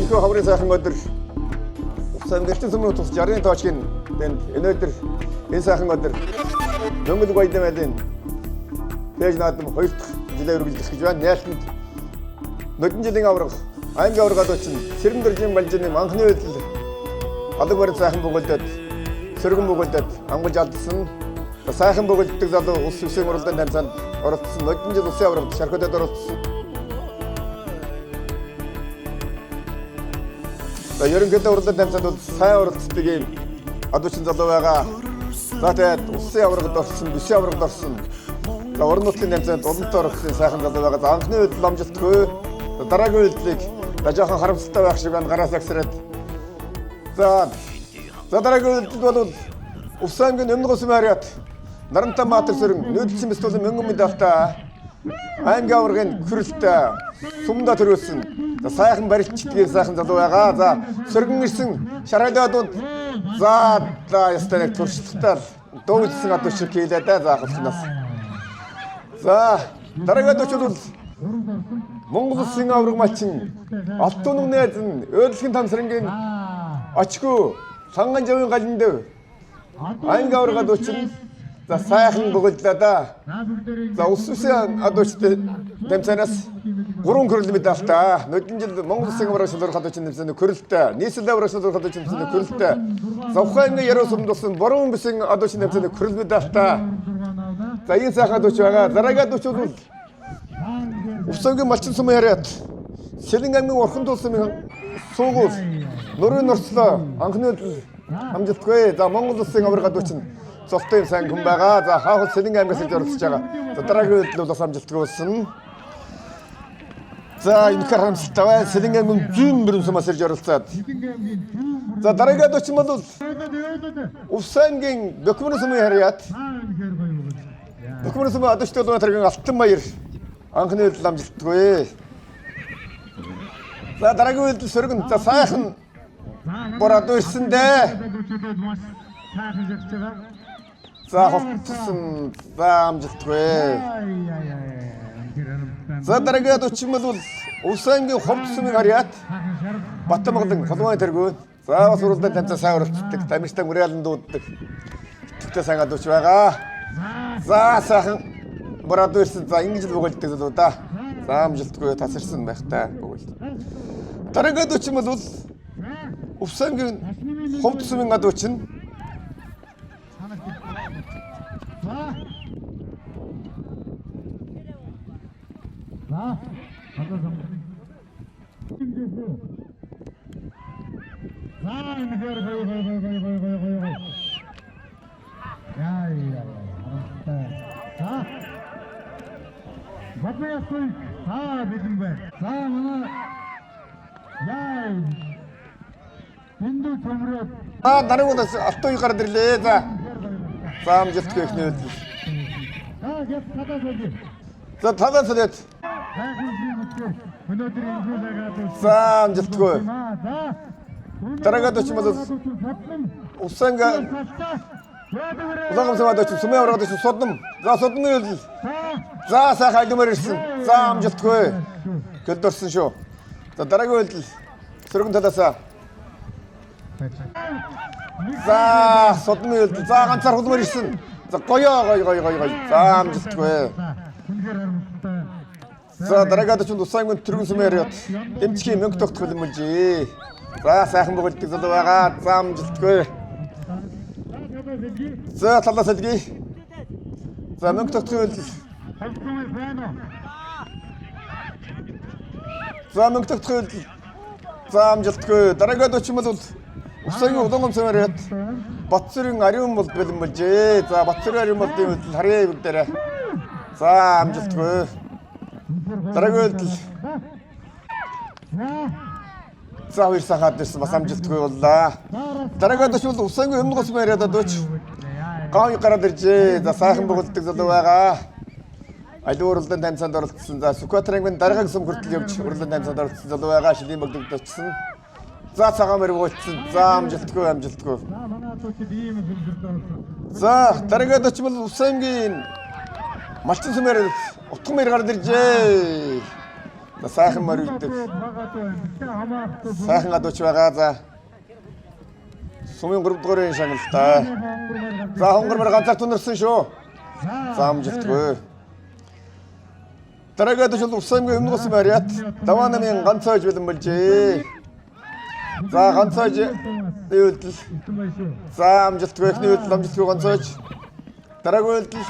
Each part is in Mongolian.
Энэхүү хаврын сайхан өдөр Усан гэрчэн сүмийн тус 60-ны тоочгийн тэнд өнөөдөр энэ сайхан өдөр Монгол баядмалын пэйж наадам 2 дахь жилээр үргэлжлэх гэж байна. Яалтанд нодон жилийн авраг аймгийн аврагаад очин Сэрэн дөржин балжины анхны үйл алга барин сайхан бөгөлдөд сөргөн бөгөлдөд амгалж алдсан сайхан бөгөлддөг залуу улс үсгийн уралдаан танцаанд оролцсон нодон жил улсын аврагт шархуудад оролцсон. Ерөнхийдөө уралдаан танцаанд бол сайн оролцдог юм адуучин залуу байгаа. За тэгээд улсын аврагт орсон, бүсийн аврагт орсон. За орон нутгийн танцаанд уламтай оролцсон сайхан залуу байгаа. За анхны үед амжилтгүй. Дараагийн үйлдэлийг жоохон харамсалтай байх шиг байна. Гараас агсраад. За дараагийн үйлдэл бол Усан-гийн өмнө гос мариат Нарантай Маатар сөрөн нүүдэлсэн бэстүүл мөнгөн медальтай аймгийн аврагын хүрэлттэй сумда төрүүлсэн. За сайхан барилчдгийн сайхан залуу байгаа. За сөргөн ирсэн шарайлаадууд за ястаа нэг туршлагатай дуулсан адуу шиг хийлээ да за хөлтнөөс. За дараагийн дочид бол Монгол Улсын авраг малчин Алтуунг найз нь Өөлсгийн Тансрангийн очгүй Санган жавын галан дээр аймгийн аврагад очин за сайхан бөгөлдлөө да. За улс үсгийн адуучтай тэмцээнээс 3 көрөл медальтай. Нодон жил Монгол Улсын аврагын сонирхолтой тэмцээний көрөлттэй. Нийслэлийн аврагын сонирхолтой тэмцээний көрөлттэй. За ухааны яруу сумд болсон борон бүсийн адуучны тэмцээний көрөл медальтай. За энэ сайхан адууч байгаа. Дараагийн адууч бол Усан-гийн малчин сумын яриат Сэлэн аймгийн Орхон тулсын суугуул нурын норслоо анхны амжилтгүй. За Монгол Улсын аврагын адууч нь цолтой сайн хүн байгаа. За хаахад Сэлэн аймгаас оролцож байгаа. За дараагийн үед бол бас амжилтгүй болсон. За энэ харамсалтай бай. Сэлэн аймгийн зүүн бүрэн сумаас ирж оролцоод. За дараагийн адууч нь бол Усан-гийн Бөкмөрөн сумын яриат. Бөкмөрөн сумын адуучтай Улаанбаатарын Алтан баяр анхны үед амжилтгүй. За дараагийн үед сөргөн за сайхан бороод ирсэн дээ. За холтсон за амжилтгүй. За дараагийн адууч бол Усан-гийн Ховд сумын яриат Батмаглан Холмын тэргүү. За бас уралдаан танцаа сайн оролцдог. Тамиртай мөрөөлн дууддаг. Тэгтээ сайн адууч байгаа. За сайхан бороод ирсэн. За ингэж л бөгөлддөг залуу да. За амжилтгүй тасарсан байх та бөгөлд. Дараагийн адууч бол Усан-гийн Ховд сумын адууч нь дараагийн алтууй гараад ирлээ. За амжилтгүй ихний үед. За талаас үлээд. За амжилтгүй. Дараагийн адууч бол Усан-гийн Улаангам сумын адууч сумын аврагад очин Судам. За Судамын үйлдэл. За сайхан альмаар ирсэн. За амжилтгүй. Гэлдөрсөн шүү. За дараагийн үйлдэл сөргөн талаасаа. За Судамын үйлдэл. За ганцаар хулмаар ирсэн. За гоё. За амжилтгүй. За дараагийн адууч Усан-гийн Түргэн сумын яриат Дэмчгийн мөнгө тогтох хөлмөлжээ. За сайхан бөгөлдөг залуу байгаа. За амжилтгүй. За талаас хэлгий. За мөнгө тогтох үйлдэл. За мөнгө тогтох үйлдэл. За амжилтгүй. Дараагийн адууч бол Усан-гийн Улаангам сумын яриат Батцэрийн ариун болд бэлэмжээ. За Батцэрийн ариун болдын үйлдэл харьяа үйл дээр. За амжилтгүй. Дараагийн үйлдэл. За хоёр сахаад ирсэн бас амжилтгүй боллоо. Дараагийн адууч бол Усан-гийн өмнө гос яриад адууч гавь гараад иржээ. За сайхан бөгөлдөг залуу байгаа. Аливаа уралдаан танцаанд оролцсон. За Сүхбаатарын дараагийн сум хүртэл явж уралдаан танцаанд оролцсон залуу байгаа. Шилийн богдогд очсон. За цагаан мөр болцсон. За амжилтгүй. За дараагийн адууч бол Усан-гийн малчин сумаар утган мэр гараад иржээ. Сайхан морилдог. Сайхан адууч байгаа. За. Сумын 3 дугаарын шагналтай. За хонгормор ганцаар тунарсан шүү. За амжилтгүй. Дараагийн адууч бол Усаймгийн өмнө гусын Мариат. Даваа намын ганцааж бэлэн болжээ. За ганцааж үйлдэл. За амжилтгүй эхний үйлдэл амжилтгүй ганцааж. Дараагийн үйлдэл.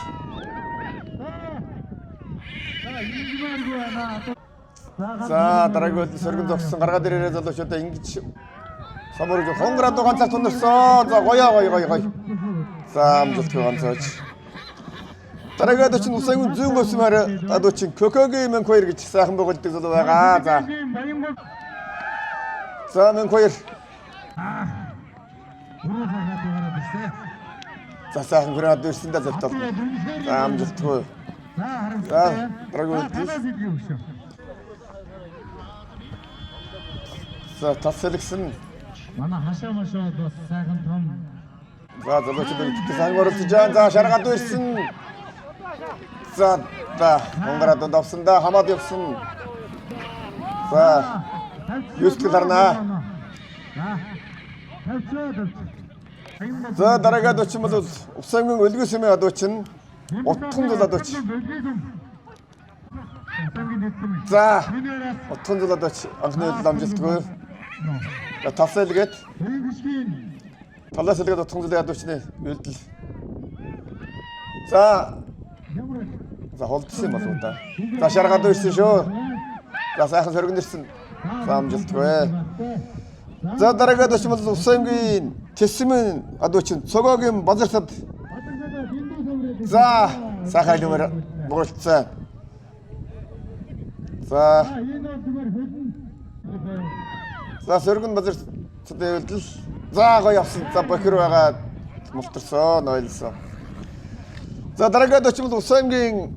За дараагийн үйлдэл сөргөн зогссон гаргаад ирээрээ залуучуудаа ингэж самурж хонгороо ганцаар тунарсан. За гоё. За амжилтгүй ганцааж. Дараагийн адууч нь Усаймгийн зүүн гусын Мариат адууч нь Кокогийн Мэнхвэр гэж сайхан богддог залуу байгаа. За. За Мэнхвэр. За сайхан хүрээд ирсэн да зөвтөл. За амжилтгүй. За дараагийн үйлдэл. За тасэлгсэн. Манай хашаа машаа бас сайхан том. За залуучууд сайн оролцож байгаа. За шаргаад ирсэн. За хонгороо донд авсан да хамаад явсан. За юускэл харнаа. За дараагийн адууч бол Усаймгийн өлгөө сумын адууч нь утхан зул адууч. За утхан зул адууч анхны үйлдэл амжилтгүй. За талсэлгээд утхан зулын адуучны үйлдэл. За холдсон болов уу та. За шаргаад ирсэн шүү. За сайхан сөргөн ирсэн. За амжилтгүй. За дараагийн адууч бол Усаймгийн Тэсмэн адууч нь Цогогийн Базарсад. За сайхан нэмэр бууралцсан. За сөргөн Базарсад үйлдэл. За гоё явсан. За бохир байгаа мултарсан, ойлсон. За дараагийн адууч бол Усаймгийн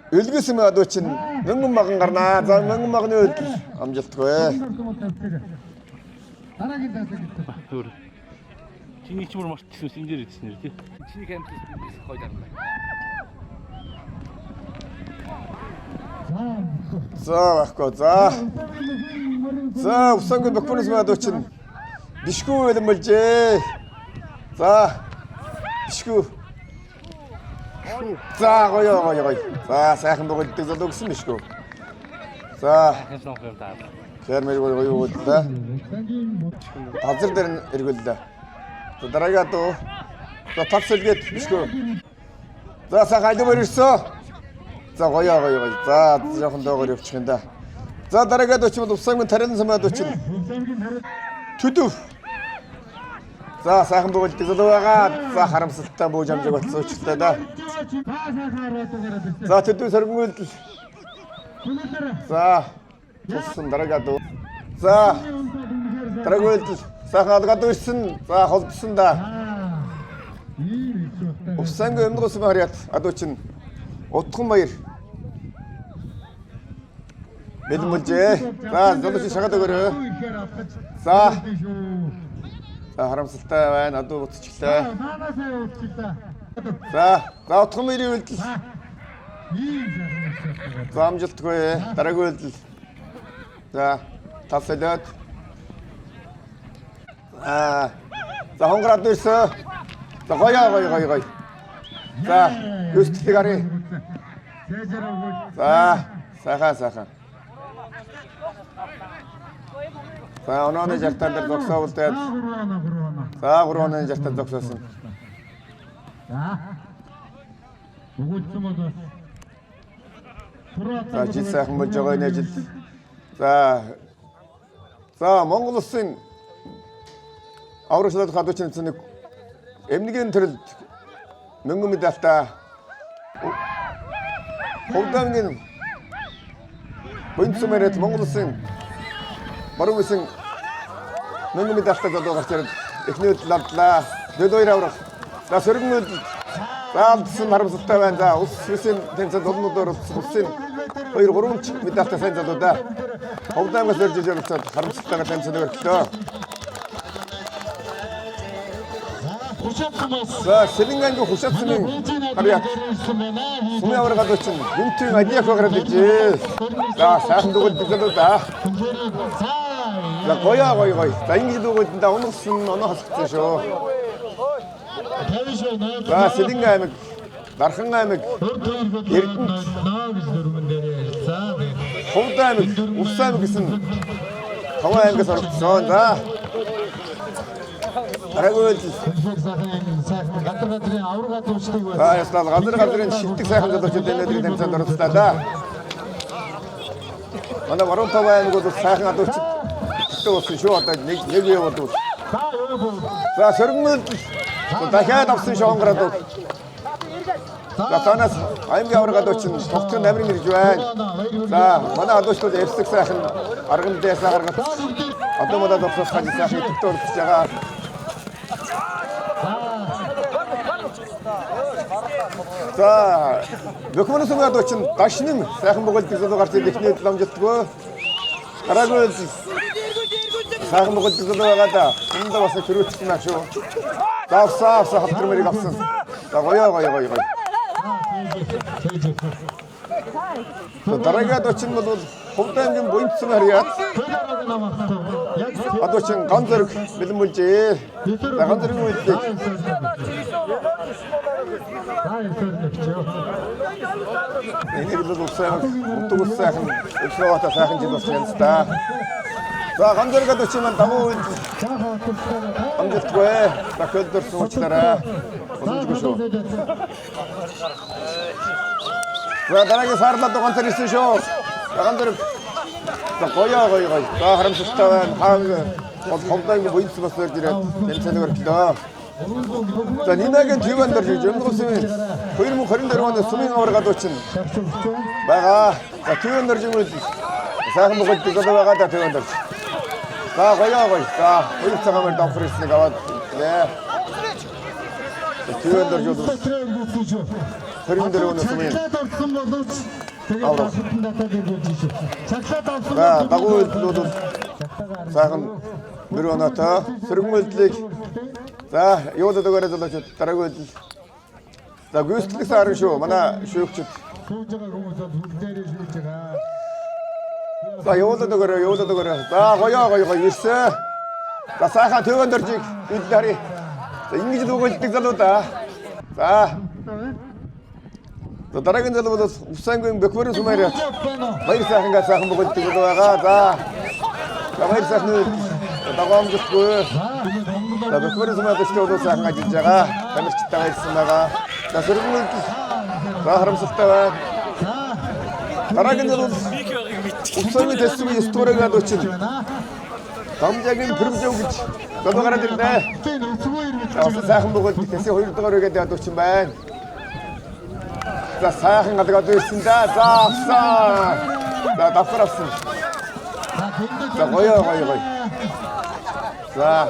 өлгөө сумын адууч нь мөнгөн маган гарнаа. За мөнгөн магны үйлдэл амжилтгүй. Дараагийн тасаг. Чиний ч мөр март гэсэн энэ дээр ирсэн нэр тий. Чиний кампус хойд арна. За баггүй. За Усаймгийн Бохирын сумын адууч нь бишгүй бэлэн болжээ. За бишгүй. За гоё. За сайхан богддог залуу гэсэн бишгүй. За фермер гоё боллоо. Газар дээр нь эргүүллээ. За дараагийн адуу. За тавсэлгээд бишгүй. За сайхан нэмэр ирсэн. За гоё. За жоохон доогоор явчих юм да. За дараагийн адууч бол Усаймгийн Тарин сумын адууч нь Төдөв. За сайхан богддог залуу байгаа. За харамсалтай бууж амжиг болсон учиртай да. За Төдөв сөргөн үйлдэл. За туссан дараагийн адуу. За дараагийн үйлдэл. Сайхан алгаад ирсэн. За холдсон да. Усаймгийн өмнө гусын Мариат адууч нь Утхан Баяр бэлэн болжээ. За залууч шагаад өгөөрэй. За харамсалтай байна. Адуу буцчихлаа. За Утхан Баярын үйлдэл. За амжилтгүй. Дараагийн үйлдэл. За талсэлээд. За хонгороод ирсэн. За гоё. За юустэлийг харъя. За сайхан. За онооны жартан дээр зогсооволтой. За 3 онооны жартан зогсоосон. За жил сайхан болж байгаа энэ ажил. За Монгол улсын аврагчлал хадуучны цэник эмнэгийн төрөлд мөнгөн медальтай Ховдамгийн Бонцмэрэт Монгол улсын баруун улсын мөнгөн медальтай залуу гарч ирээд эхний удаа авлаа. 2 аврах. За сөргөн үйлдэл. За алдсан харамсалтай байна. За улс улсын тэнцэд олнуудаар улсын 2-3 медальтай сайн залуу да. Ховдамгаас ирж ирээд харамсалтайгаар тэнцэд өргөлөө. За Сэлэнгангийн хушаат сумын харьяат сумын аваргаад очин гүнтийн адиак баграад ижээ. За сайхан дугуйл бигэлээ да. За гоё. За ингэж дугуйлд да унагсан оноо хасчихсан шүү. За Сэлэнgan аймаг, Дархан аймаг, Эрдэнэт, Ховд аймаг, Ус аймаг гэсэн 5 аймагаас орсон. За Арагуул. За ястал газрын шилдэг сайхан залуучууд энэдрийн тэмцээнд оролцлоо да. Манай Баруун Тав аймагуд сайхан залуучууд болсон шүү. Одоо нэг яваад. За сөргөн дахиад авсан шонгороод. За танаас аймгийн аваргаад очин тогтхон намрын ирж байна. За манай залуучууд эвсэг сайхан арган дэсээ гаргаж одоо модод авсах гэж сайхан идэвхтэй оролцож байгаа. За документ сумад очин дашнын сайхан богол бизэл гарч ихний ламжтгөө. Арагуул сайхан богол бизэл байгаа да. Энд бас төрүүлсэн маа шүү. За авсаа хатар мэрийг авсан. За гоё. Дараагаад очин бол Ховд аймгийн буйнцсан харьяат. Одоо чин ганцэрэг бэлэн бүлжээ. За ганцэрэг үйлдэл. Энийг л усаа утгуус сайхан өглөөтэй сайхан жил болсон юм да. За ганцэрэг очин маань давуу үйлдэл. Амжилтгүй. За хөлдөрсөн уучлаарай. Боломжгүй шүү. За дараагийн сарлаад ганцэр ирсэн шүү. Ганцэр гоё. За харамсалтай байна. Ховдгийн буйнц бас ирээд тэнцэнэ өргөлөө. За Нинагийн твэн дэрж Жамгусын 2024 оны сумын аваргаад очин байгаа. За твэн дэрж юм уу? Сайхан богод дэгэл байгаа да твэн дэрж. За гоё. За хоёр цагаамаар давхар ирснийг аваад нэ. Твэн дэрж юу? 24 оны сумын За дагуу үйлдэлүүд сайхан мөр оноотой сөргөн үйлдэлийг за явуулаад өгөөрэй залуучууд дараагийн үйлдэл. За гүйцэтгэх сарын шүү манай шүүгчд. За явуулаад өгөөрэй. За гоё ирсэн. За сайхан төвөн дөржиг үйлдэл харъя. За ингэж дугуйлдаг залуудаа. За дараагийн залуу бол Усангийн Бэквэрийн сумаар баяр сайхан богддог байгаа. За баяр сайхан дагоомжгүй. За Бэквэрийн сумаар төсөл сайхан ажиллаж байгаа. Тамирчтай байсан байгаа. За сөргөн үйлдэл. За харамсалтай байна. Дараагийн залуу Усангийн төсвийн стуурайгаад очин. Дамжаагийн пэрэмжэв гэж залуу гараад ирлээ. За сайхан богддог тэсээ 2 дугаар үгээд яд очин байна. За сайхан гадаг ирсэн да. За авсан. За давхар авсан. За гоё. За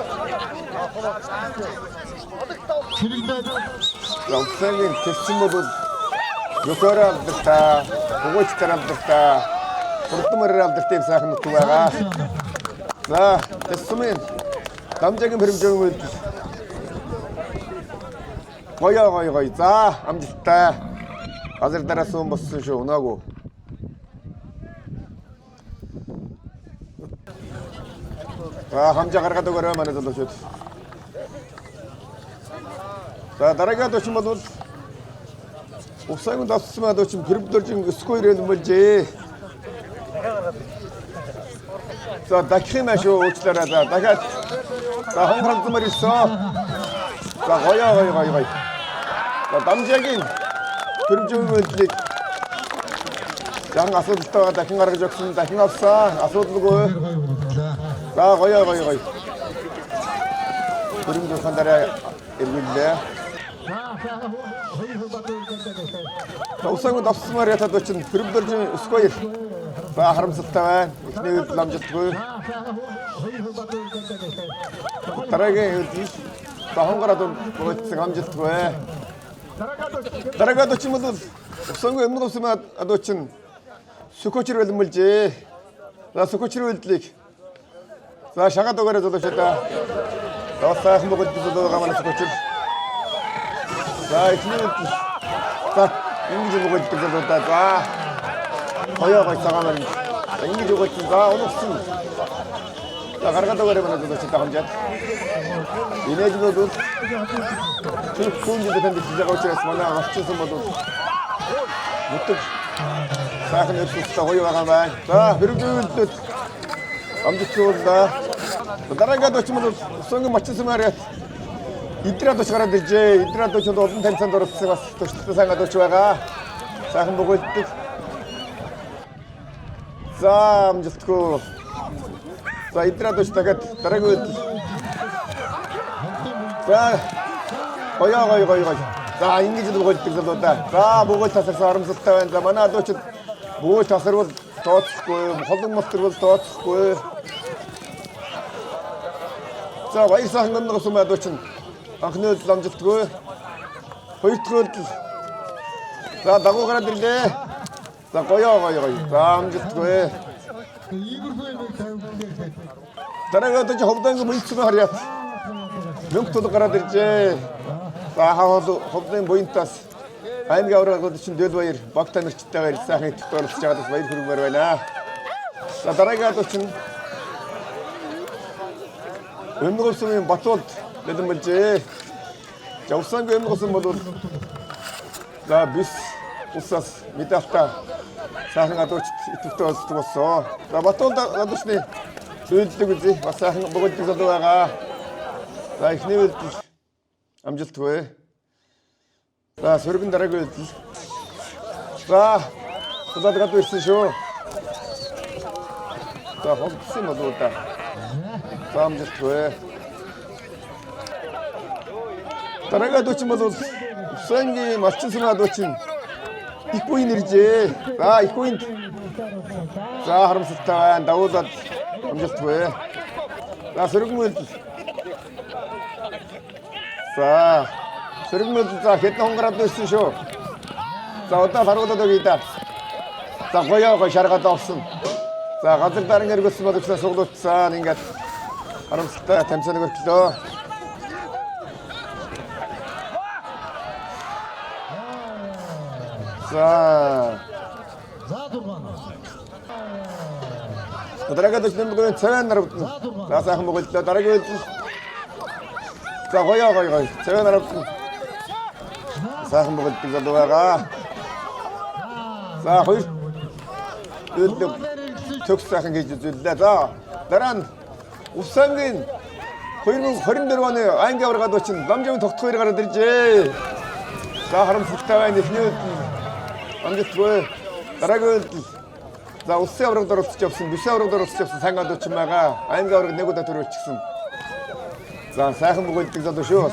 Усангийн тэссэн бол Нөхөр авдаг та, хугуйчтар авдаг та, хурдмар авдаг тийм сайхан нутг байгаа. За тэссэн дамжаагийн пэрэмжэв үйлдэл. Гоё. За амжилттай. Газар дараа сум болсон шүү унаагүй. За хамжаа гаргаад өгөөрэй манай залуучууд. За дараагийн очин бол Усангийн давсан очин пэрэмдэржин өсгөө ирээл мөлжээ. За дахин маш уучлаарай. За дахиад за хонхролцмор ирсэн. За гоё. За дамжаагийн пэрэмжэв үйлдэлийг зан асуудалтай дахин гаргаж өгсөн. Дахин авсан. Асуудалгүй. За гоё. Пэрэмжэв хандараа эргүүллээ. Усангийн давсмаар ятад очин пэрэмдэржин өсгөө. За харамсалтай байна. Эхний үйлдэл амжилтгүй. Дараагийн үйлдэл хонгараад өгсөн амжилтгүй. Дараагаад очин бол Усангийн өмнө давсмаар очин сүкөчр байлмэлжээ. За сүкөчр үйлдлийг за шагаад өгөөрэй залуучуудаа. За сайхан бөгөөд байгаа манай сүкөчр. 자, 이팀은 자, 인기 주고 있다. 자, 거여가 있어가면 인기 주고 있다. 오늘은 자, 가라가다 그러면 또 진짜 감자. 이내 집어도 좋은 집도 텐데 진짜가 어찌했어. 뭐냐, 맛있어서 뭐도 못도. 자, 근데 또 거여가 가면 자, 그리고 또 엄지 키워준다. 다른 가도 치면 성경 맞춰서 말이야. 이때라도 시간이 되지. 이때라도 저도 어떤 텐션으로 쓰고 싶은 생각도 좋아가. 자, 한번 보고 있지. 자, 엄지 듣고. 자, 이때라도 시다가 다른 거. 자, 거여. 자, 인기지도 보고 있지. 자, 보고 타서 아름답다. 자, 만나도 뭐 타서로 더 듣고, 허둥 못 들고 더 듣고. 자, 와이스 한 건도 없으면 도친. 아, 근데 남자 듣고. 거의 듣고. 자, 나고 가라 들인데. 자, 거여. 자, 남자 듣고. 다른 것도 허브다는 거 뭐 있으면 하랴. 명토도 가라 들지. 자, 하와도 허브다는 뭐 있다스. 아임가 오라고 도친 뇌도 와일. 막탄을 짓다가 일상에 특별히 시작하듯 와일 그런 거로 해나. 자, 다른 것도 도친. 웬목 없으면 맞도 내든 멀지. 자, 우산 그 웬목 없으면 모두 자, 미스 우사스 미다프다 사생아도 이뚝도 죽었어. 자, 맞도 나도 시네 그지 맞사 먹을 때도 와가. 자, 힘을 암짓 도에. 자, 소리빈 다라고. 자, 소다가 또 있으쇼. 자, 혹시 모두 왔다. 다음 주 토에 다른 도치 모두 수행기 맞춘수나 도친 입고인 일이지. 자, 입고인. 자, 하름스타 나오다 다음 주 토에. 자, 서력문. 자, 서력문. 자, 개똥 홍가라도 있으쇼. 자, 어디다 다루고도 저기 있다. 자, 거기 샤라 갔다 없음. 자, 가득 다른 게 아니고 쓰면 도 속도 싸 인가. 아름답다. 템선이 그렇기도. 자, 다라가도 지금 보면 제외 나라부터 나사 한 먹을 때 다라가 자, 거기 제외 나라부터 사 한 먹을 때 도와가. 자, 거기 적사한 게 있는데 자, 나란 우상긴 거기는 거린대로 가네요. 아인가 오라 가도 친 남자는 덕토이라 가라 들지. 자, 하름 숙다가 이제 희녀 남자 들어요. 나라그 자, 우스야 오라 들어 수지 없음. 무스야 오라 들어 수지 없음. 상가도 침마가 아인가 오라 내고다 들어 치슴. 자, 사금 먹을 때도 쉬어.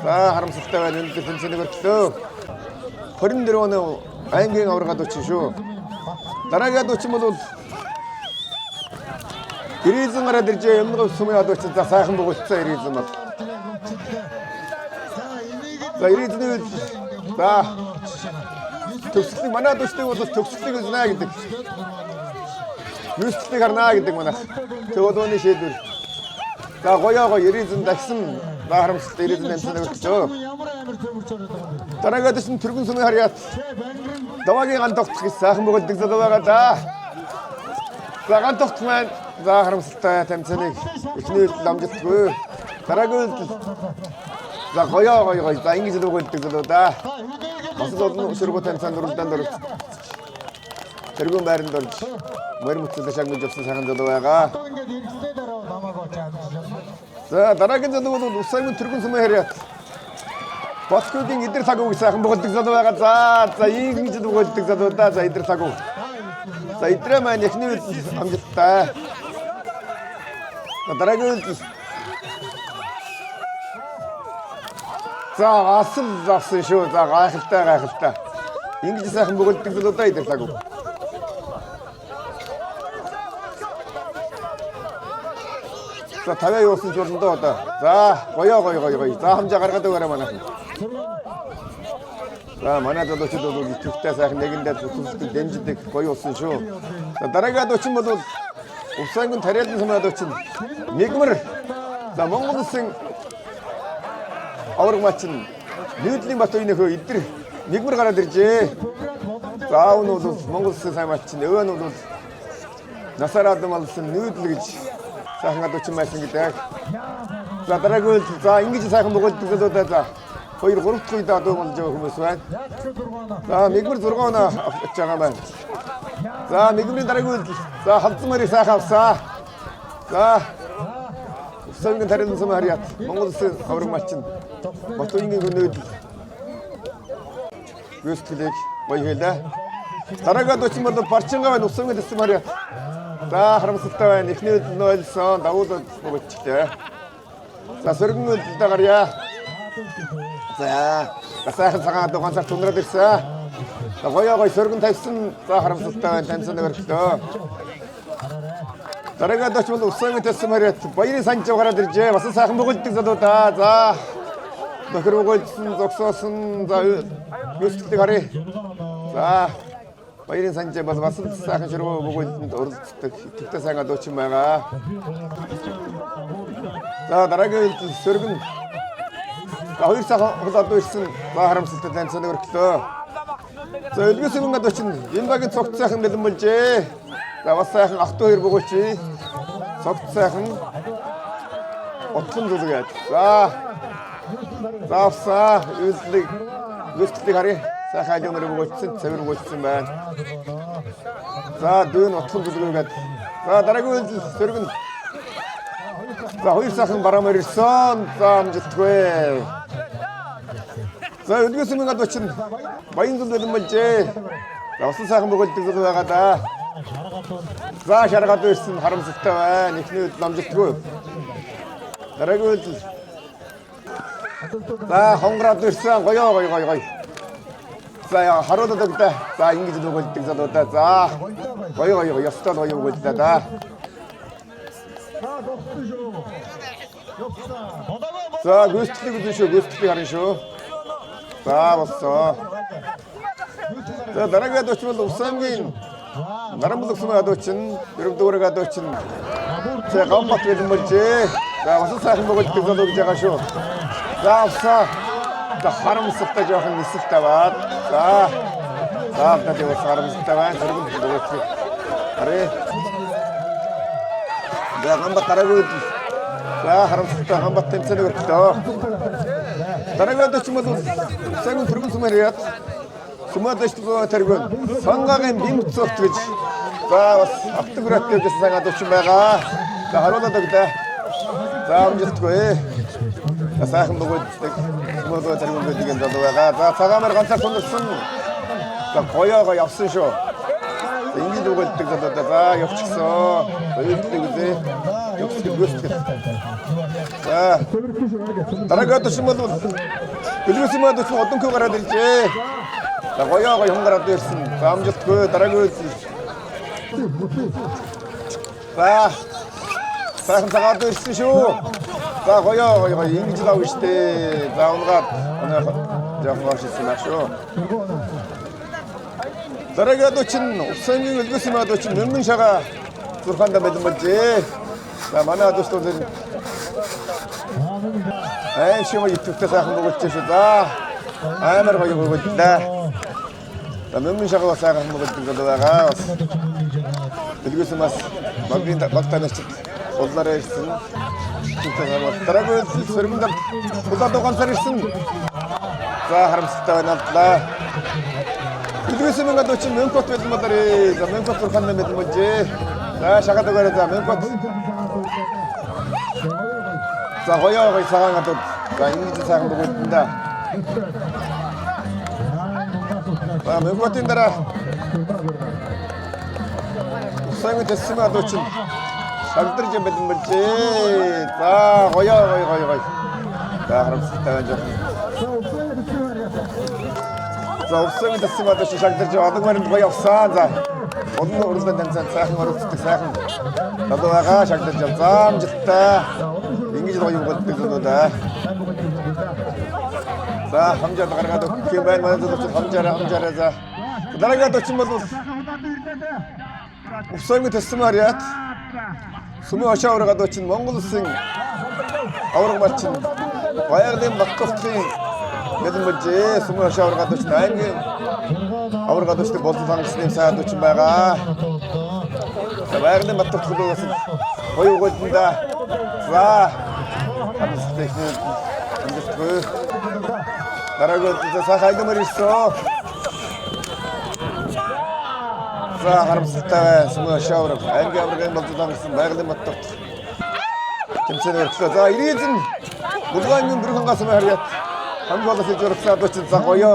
자, 하름 숙다가 있는데 괜찮은 것도 거린대로 가네요. 아인가 오라 가도 치쇼. 나라가도 치모도 이리즘 알아들지 없는 거 숨어야도 진짜 사람 보고 싶다. 이리즘 막. 자, 이리즘 자, 특수들 많아도 시대고도 특수들이 지나야겠다. 뉴스들 가나야겠다. 뭐나 저도 니 시들. 자, 거야고 이리즘 다심 나 하름 시대 이리즘 냄새나 그렇죠. 따라가 드신 붉은 숨이 하랴. 너와게 간떡 사람 보고 등서도 와가다. 자, 간떡만 자, 하름 스타 템선이 이렇게 남자 그 다라그 자, 거기 자, 인기지도 보고 있다. 마스도 서로 템선 노릇단 노릇 그리고 말은 노릇 머리 못쓰다 장군 접수 상한자도 와가. 자, 다라그 저도 우사이면 들고 숨어 해려. 버스코딩 이들 타고 있어. 한번 등서도 와가. 자, 인기지도 보고 등서도 왔다. 자, 이들 타고 자, 이들만 힘을 남겼다. 다라그 자, 왔습쇼. 자, 가했다. 인기지사 한 먹을 때 뜯었다 이들 타고. 자, 다음에 요슨 조금 더 왔다. 자, 거기. 자, 함자 가라가도 가라 마나. 자, 마나도 저도 죽대사 내긴데 죽을 렌즈데 거기 없으쇼. 자, 다라가도 친구도 옵사인군 다리하던 사람도 친 미금을 자, 몽고드생 아우르 마친 Нүүдлийн бат үеийн хөө эдгээр мигмар гараад иржээ. За өнөө бол Монгол Улсын сайн малчин, өвөө нь бол насаараад малсан нүүдэл гэж сайхан адуучин байсан гэдэг. За дараагийн үйл за ингэж сайхан бөгөөддөг л удаа за 2 3 дахь үед адуу болж байгаа хүмүүс байна. За мигмар 6 оноо авч байгаа маань. За мигмарын дараагийн үйл за халдсан морийг сайхан авсаа. За Усангийн тарилсан сум харьяат Монгол Улсын авраг малчин Батуйнгийн нүүдэл гүйцэтгэлийг гоё хэлээ. Дараагийн адуучин бол Барчингаа байна. Усангийн дэсэм харьяат. За харамсалтай байна. Эхний үйл нь ойлсон. Давуулаад бөгөөчтэй. За сөргөн үйлдэлтэй гарья. За сайхан цагаан адуу ганцаар тундраад ирсэн. За гоё сөргөн тавьсан. За харамсалтай байна. таньсан өргөлтөө. Дараагийн адууч бол Усангийн дэсэм харьяат баярын санжаа гараад иржээ. Бас сайхан бөгөөддөг залуудаа. За нөхөр бөгөөдсөн зогсоосон. За гүйцэтгэлийг харъя. За баярын санжаа бол бас сайхан ширгөө бөгөөдөнд оролцдог итгэвтэй сайн адуучин байгаа. За дараагийн үйлдэл сөргөн. За 2 сайхан хол адуу ирсэн. За харамсалтай таньсан өргөлөө. За өлгөөс өмнө адуучин энэ багийн цогц сайхан бэлэн болжээ. За бас сайхан ах 2 бөгөөч. Цогц сайхан отлон зүлгээд. За авсаа үйлдэлийг гүйцэтгэлийг харъя. Сайхан айлгнаар бөгөөдсөн, цэвэр бөгөөдсөн байна. За дүүн отлон зүлгээгээд. За дараагийн үйлдэл сөргөн. За 2 сайхан бараамаар ирсэн. За амжилтгүй. За өлгөөс өмнө адуучин баян зүл бэлэн болжээ. За усан сайхан бөгөөддөг зүл байгаа да. За шаргаад ирсэн харамсалтай байна. Эхний үйлдэл амжилтгүй. Дараагийн үйлдэл. За хонгороод ирсэн. Гоё. За харуулдаг да. За ингэж бөгөөддөг залуудаа. За гоё. Ястал гоё бөгөөддөг да. За гүйцэтгэлийг үзэн шүү. Гүйцэтгэлийг харна шүү. За болсоо. За дараагийн адууч бол Усангийн Нарамбал Усмын адуучин, дөрөвдүгээр адуучин. За Гамбат бэлэн болжээ. За бас сайхан бөгөөддөг залуу гэж байгаа шүү. За авсаа. За харамсалтай жоохон нисэлт таваад. За надад бас харамсалтай байна. Сөргөн бөгөөддөг. Харъя. За Гамбат дараагийн үед. За харамсалтай Гамбат тэмцээн өргөлөө. Дараагийн адууч бол Усангийн сөргөн сум харьяат. Сумаадчлогоо тэргүүн сангагийн бимц цогт гэж за бас автограф гэсэн сайн адуучин байгаа. За харуулдаг да. За амжилтгүй. За сайхан бөгөөддөг. Сумаадчлогоо тэргүүн гэдэг залуу байгаа. За цагаамаар ганцаар тунсан. За гоё явсан шүү. Ингэж бөгөөддөг залуу да. За явчихсан. Баярлалаа үзээ. Явчихсан гүйцэтгэл. За дараагийн адуучин бол Өлгөөс өмнө адуучин одонхоо гараад иржээ. За гоё хонгараад ирсэн. За амжилтгүй дараагийн үйлдэл. За сайхан цагаад ирсэн шүү. За гоё ингэж лав штэ. За унгаад жоохон оршилсан байх шүү. Дараагийн адуучин Усангийн өлгөөс өмнө адуучин Мөнмөн шага зурхаанда бэлэн болжээ. За манай адууч бол шимо итгэвтэй сайхан бөгөөдсөн шүү. За амар гоё бөгөөдлээ. За Мөнмөн шага бас сайхан бөгөөддөг залуу байгаа. Өлгөөс бас багийн багтаанч уллаараа ирсэн. Дараагийн сөргөнд улаадуу ганцаар ирсэн. За харамсалтай байна. Өлгөөс өмнө адуучин Мөнкот бэлэн болоорой. За Мөнкот зурхаанда бэлэн болжээ. За шагаад өгөөрэй. За Мөнкот. За гоё цагаан адууд. За ингэж сайхан бөгөөдөн да. За Мөнкотын дараа Усангийн дэсэм адуучин шагдарж бэлэн болжээ. За гоё. За харамсалтай байна. За Усангийн дэсэм адуучин шагдарж одогмаар гоё явсан. За одон уралдаан танцан сайхан оролцдог сайхан залуу байгаа шагдарж за амжилттай. Ингэж гоё бөгөөддөг залуу да. За хамжаад гаргаад өгөх юм байна. Манай залууч хамжаараа за. Дараагийн адуучин бол Усангийн дэсэм харьяат Сүмэн хошоо авраг адуучин Монгол Улсын авраг малчин Баярлын Батболтын Мэдэн бэлжээ. Сүмэн аврагад очсон аймгийн аврагад очсон болон хангасны сайд очсон байгаа. Баярлалын Баттар клубээс хоёр голдонда. За. Хамс техник. Дараагийн сайхан нэмэр ирсэн. За харамсалтай сүмэн авраг аймгийн аврагын болон хангасны баярлалын Баттар тэмцээнээр өглөө. За ирээдүйн Булгааны бүрхэн гасмын харьяат хамгийн гол зүйл зурагсаад очсон. За гоё.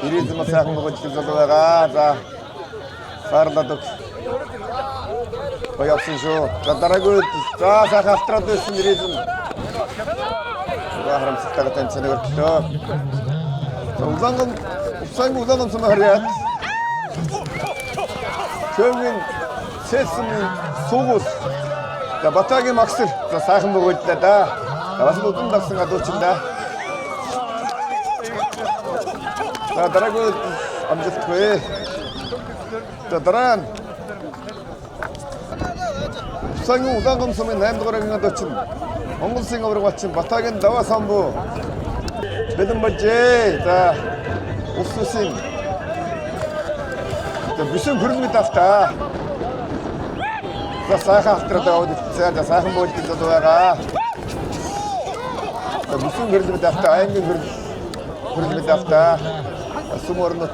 Ирээдүйн маш сайхан болж байгаа. За саарлаад гоё авсан шүү. За дараагийн за сайхан автраад байсан ирээдүйн. За харамсалтай тэмцээнээр өглөө. За Улаанган сүмэн харьяат Кевин Сэсэн Сугус за Батагийн Максэр за сайхан бөгөөдлөө да. Бас удан дагсан адуучинда. За дараагийн амжилтгүй. За дараа нь Улаанган Улаанган сүмэн 8 дугааргийн адуучин Монгол Улсын авраг бачин Батагийн Даваа самбуу Мэдэн бэлжээ. За Улс улсын бишэн хөрөлмөд автаа. За сайхан автраад аваад за сайхан боолтод байгаа. За бишэн хөрөлмөд автаа, аймгийн хөрөлмөд автаа. Сүмөрнөт.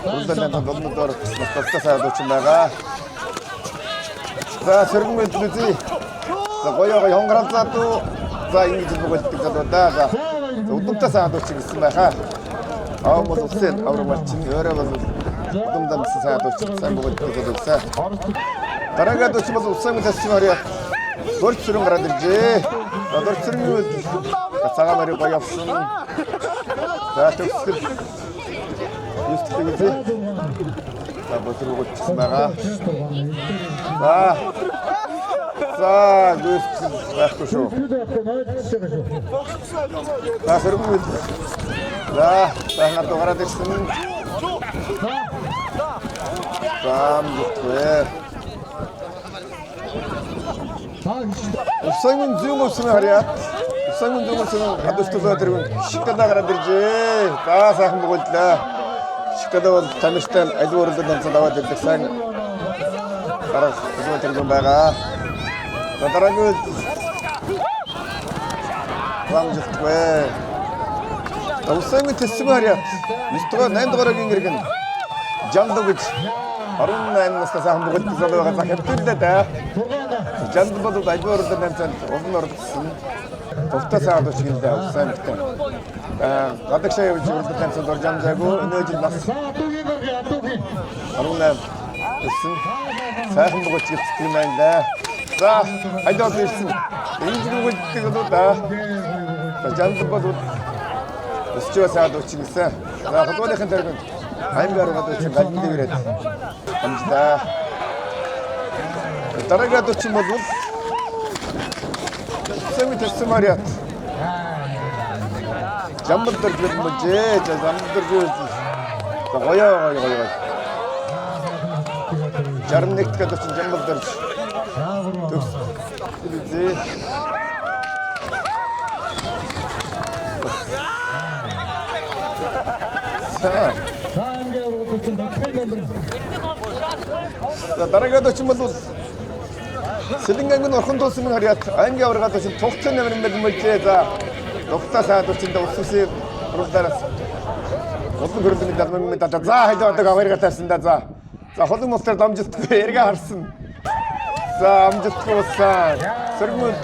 Улдаан долнодор настасаа сайд очин байгаа. За сэргэн мэдээ. За гоё хонгоранцаад за ингэж боолтод задаа. За удамтаа сайд очин гэсэн байхаа. Аамол улсын авраг бачин өөрөө бол удамдан сайд очин сайн боолтод задаа. Дараагийн дочим бол улсын төсвийн харьяат дөрч сүрэн гараад иржээ. Дөрч сүрэн цагаан морийг гоё авсан. За төгсгөл юустдаг. За бодрог утсан байгаа. За гүйс байхгүй шүү. За сэргэн. За тахнаар дугаараад ирсэн. Бамбуэ. Улсын зүүн улсын харьяат улсын зүүн улсын хадвчлаа тэргэн шикада гараад иржээ. За сайхан бөгөөдлөө. Шикада бол тамиртай аливаа уралд амцаад аваад ирдэг сайн дараа зүүн тэргэн байгаа. За дараагийн амжилтгүй. Улсын төсвийн харьяат 8 дугааргийн иргэн Жандо гэж 18 настай сайхан бөгөөд байгаа за хэмтэлдээ да. Жанд бол аливаа уралд амцаад олон ордсон. Товтой сайд очгиндээ улсын амттай. Гадагшаа явж уралд амцаад орж амжаагүй өнөөж нас 18 гэсэн сайхан бөгөөд гисдэг юм байна да. За хайдаа ирсэн. Энд бөгөөдтэй болоо да. За жанд бол өсчөө сайд очгисэн. За холбооныхын тэргэнд аймгаар гадагш галбид ирээд амжлаа. Дараагийн дочим бол Сэмит Сэмариат. Жамбар дэргэн мөжээ. Жамбар дэргэн. Гоё. 61 гэдэг чинь жамбар дэрж. Төгс. Үзээ. За дараагийн дочим бол Сэлэнгангийн орхон тулсын харьяат аймгийн аврагад очсон Тухцын нэмрэн мэлмэлжээ. За Тухта сайд очинд улс улсын уралдаараас олон хөрөлмөд далмын дата за хайдаа одоо аварга тавьсан да за. За холон мостор дамжтгүй эргээ харсан. За амжилтгүй болсон. Сэргмүүд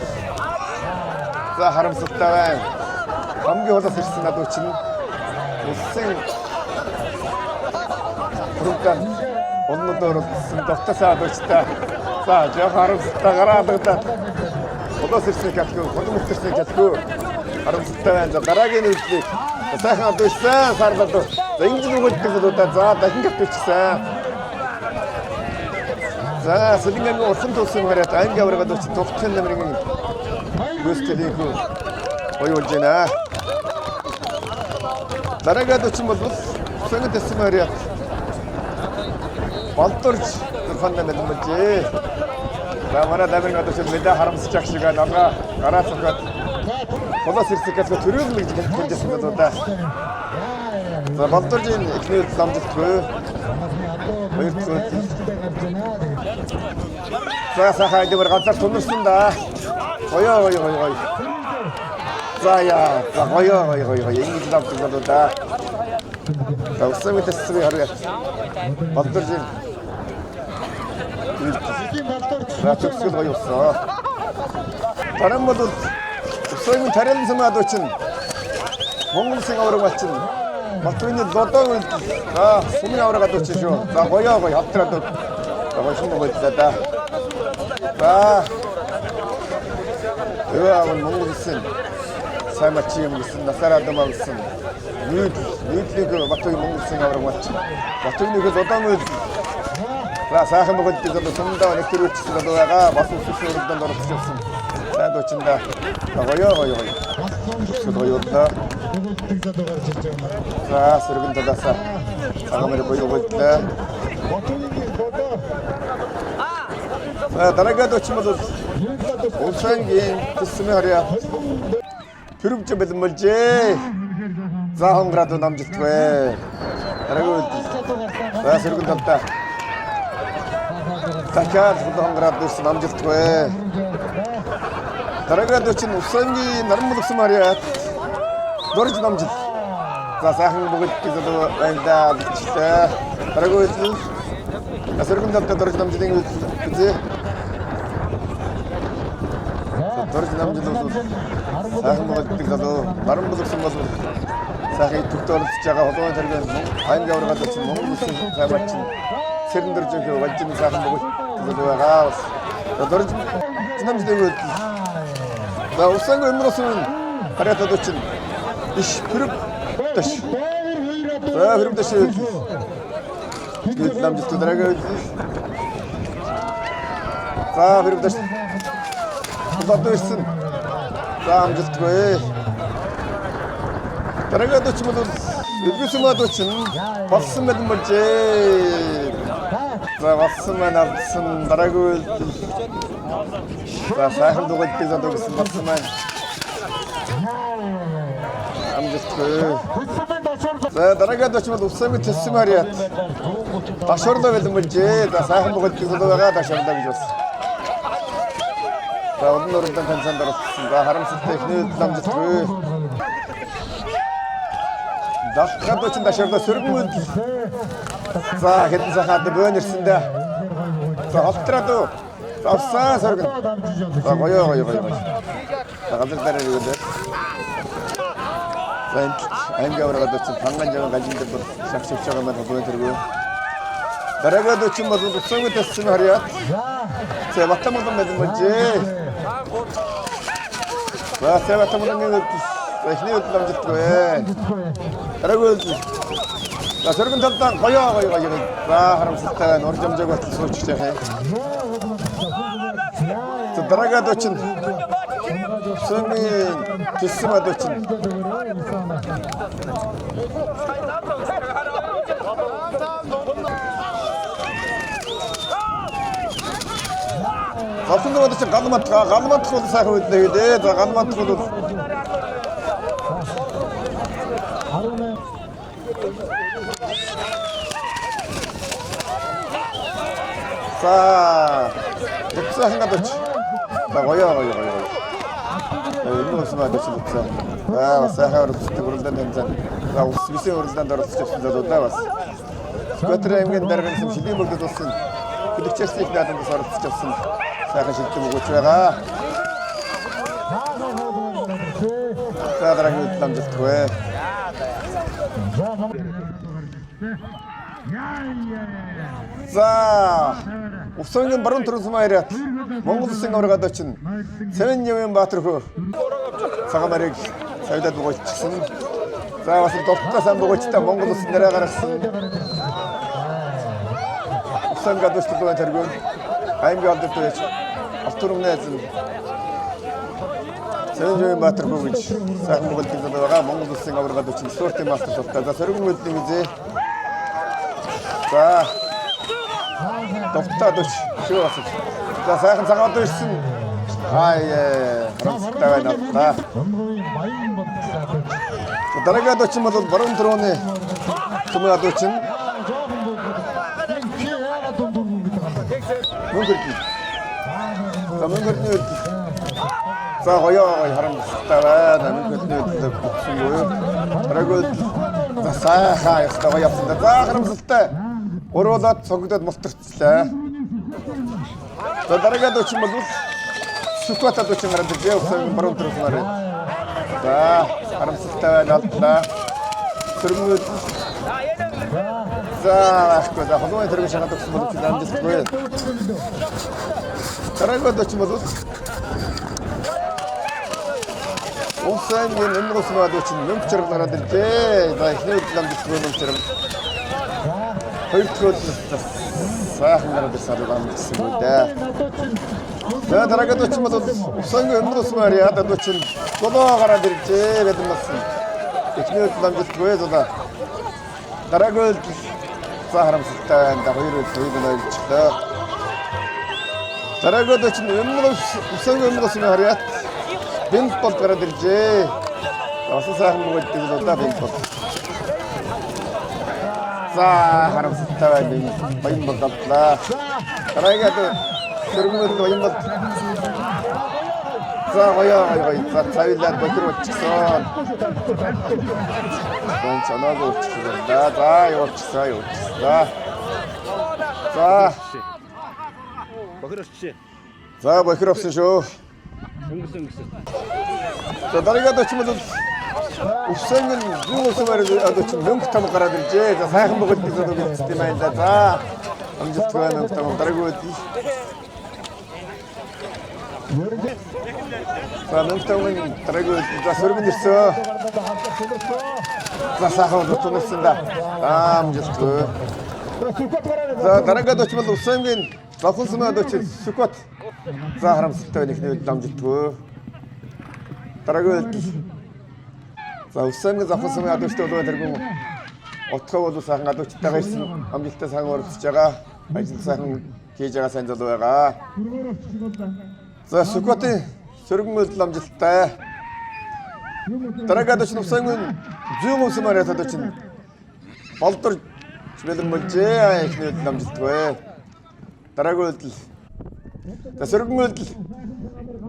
за харамсалтай байна. Хамгийн холоос ирсэн надад чинь улсын уралдаан олнодор улсын Тухта сайд очтой. За жоо харамсалтай гараадагдаад холоос ирсэн катгүй холон мостор катгүй харамсалтай байна. За дараагийн үйлчлэг сайхан адуулсан сарлаад за ингэж нөгөөдгөө болоо за дахин катчихсан. За Сэлэнгангийн урсан тулсын харьяат аймгийн аврагад очсон Тухцын нэмрийн гүйцэтгэлийг гоё болж байна. Дараагийн дочим бол Сэлэнгийн төсвийн харьяат Болдорж зурхан нэмэлмэжээ. За манай дамирын адууч мэдээ харамсаж ах шиг байгаа гараа цогцоод Холоос ирсэг гэж төрүүлмэг хэлжсэн л да. За Балдуржийн эхний ламжтгүй. За сахаа дэвэр газар тунсан да. Гоё. За яа, гоё. Ингэж ламждаг л да. За усамд тэсвэ хараад. Балдуржийн За төгсгөл гоё болсон. Дараа нь бол усамын тарилсан мадууч нь Монгол Улсын авраг малчин Батбаяны лодоо үйл сумын авраг адууч шүү. За гоё хавтраад гоё шин боллоо да. За яа Монгол Улсын сайн матч юм гэсэн насаараа дэмаа гэсэн нийтлэг Батбаяны Монгол Улсын авраг малчин Батбаяны лодоо үйл За сайхан бөгөөд бид сумдаа нэг төрүүлчихсэн л байгаа. Бас үссэн өргөдөнд орчихсон. Сайн дуучинда гоё. Сөргөйдөө. За сөргөн талаасаа цагаамэр боёо боллоо. За дараагийн дуучим бол Улсангийн төсмийн харьяа. Төрөвч бэлмэлжээ. За хонград намжилтгүй. Дараагийн За сөргөн талдаа Такад хонград дэс намжилтгүй. Дараагийн дуучим Улсангийн наран болгосон харьяа. Дөрж намжил. За сайхан бүгд гэдэг байна да. Дараагийн сөргөн талдаа дөрж намжилын үзээ. Дөрж намжил бол сайхан бүгд гэдэг наран болгосон бол сайхан төвтөлж байгаа холбооны тэргээр аймгийн аваргаад очсон Монгол Улсын цаймаач Сэрэн дөржих валжин сайхан бүгд гэдэг байгаа. Дөрж намжилын За Улсангийн өмнөөсөн харьяатад очсон Иш пүрэг дэш. За пүрэг дэш. Бид намжит дараагаа. За пүрэг дэш. Бодсон. За амжилтгүй. Дараагаа дэч бол эвгүйсмад очин болсон гэдэг болжээ. За болсон маань авсан дараагүй. За сайхан дугуйд гэсэн болсон маань. За дараагийн дуч бол Улсангийн төсөм харьяат. Дашварлаа бэлэн болжээ. За сайхан бүгд төлөв байгаа дашварлаа гэж болсон. За олон өрөндөн танцанд орсон. За харамсалтай ихний ламжтгүй. Дахад дуч дашварлаа сөргөн үйл. За хэдэн сахаад бөөн ирсэндээ. За холтраад авсаа сөргөн. За гоё. За газар дээр ирээд. аймгийн аваргаад очсон панган жаан гажинд бүр шагшивч байгаа маань бүгд тэргүй. Дараагаад очсон бол Улсангийн төсөм харьяат. За Батбаян мэдэн болжээ. За Батбаяны эхний үйл намжилтгүй. Дараагаад За сөргөн талдаа гоё. За харамсалтай нур жамжааг батал суучих яах юм. За дараагаад очсон Улсангийн төсөм очсон Авсан дээр ч галмат хол сайхан үднэ гэдэг. За галмат хол За дэцэн гадач. За гоё. Энэ ус маа дэцэн дэцэн. За сайхан өрөвчтэй өрөлдөнд тэмцэн. За ус висэн өрөлдөнд оролцсон залуудаа бас. Скватер аймгийн даргын шилэн бүгд болсон. Хүлэгчээс их нааданд оролцсон. Сайхан шилдэг өгч байгаа. За дараагийн ламжтгүй. За Улсангийн баруун төрөлсөн харьяат Монгол Улсын аваргаад очсон Сэвэн Явын Баатар хөө цагаамарыг савдад богоочсон. За бас дуртай сан богоочтой Монгол Улсын нэрээ гаргасан. Улсын гадуучлал байна тэргүй. Аймгийн алдарт байж автурмны эзэн Сэвэн Явын Баатар хөө гэж сайхан богоолт байгаа Монгол Улсын аваргаад очсон спортын мастер тултай. За сөргөн үлдэн үзээ. За Довтаа дөч шүү бас. За сайхан цагаад ирсэн. харамсалтай байна да. Онгийн баян бодсоо. Дараагийн очин бол баруун төрөний Сүмэн адуучин мөнгөрний за гоё харамсалтай байна. Мөнгөрний бүтсэн юу. Дараагийн за сайхан ястаа явсан да. За харамсалтай. Уруулаад цогдод мултарчлаа. За дараагийн очин бол Сүкват адуучин гараад иржээ. Усан баруун төрөний. За харамсалтай байна алдлаа. Сөрмөд за ахгүй да холбооны төрөг шахаад өгсөн бол чи амжилтгүй. Дараагийн очин бол Усан нэмгос мадуучин нэмч чирэг гараад иржээ. За эхний үйл амжилтгүй нэмч чирэг. Хоёр дахь сайхан гараад ирсэн амжилтсан үү дээ. За дараагийн очин бол Усан нэмгос мариад адуучин голоо гараад иржээ гэдэг нь болсон. Эхний үйл амжилтгүй зулаа. Дараагийн за харамсалтай байна. Хоёр үйл ойлцлоо. Дараагийн очин Усан нэмгос мариад бинт бол гараад иржээ. Асан сайхан бүгдийг л удаа бинт бол. За харамсалтай байна. Баян бол давлаа. Дараагийн сөргмөл баян бол. За гоё. За цавилаад бохир болчихсон. Хон чанаг болчихсон. За явуулчихсан. За Бохир очив. за бохир авсан шүү. Өнгөрсөн. За дараагийн очин бол Усан зүүн усмаар адуучин мөнгө том гараад иржээ. За сайхан бүгдийг зөв хэлсэн юм байна да. За амжилттай мөнгө том дараагийн үед. За мөнгө том дараагийн үед за сөргөн ирсэн. За сайхан тунсан да. Амжилттай. За дараагийн очин бол Усангийн завхулсан адуучин Сүкват. За харамсалтай байна ихний үед амжилтгүй. Дараагийн үед за Усан завхулсан адуучтай бол тэргүүн отгоо бол сайхан адуучтайгаа ирсэн амжилттай сайн оролцож байгаа. Ажил сайхан хийж байгаа сайн залуу байгаа. За Сүкватын сөргөн үйлдэл амжилттай. Дараагийн адууч Усан зүүн усан мариад адуучин болдор бэлэн болжээ. Ихний үйлдэл амжилтгүй. Дараагийн үйлдэл за сөргөн үйлдэл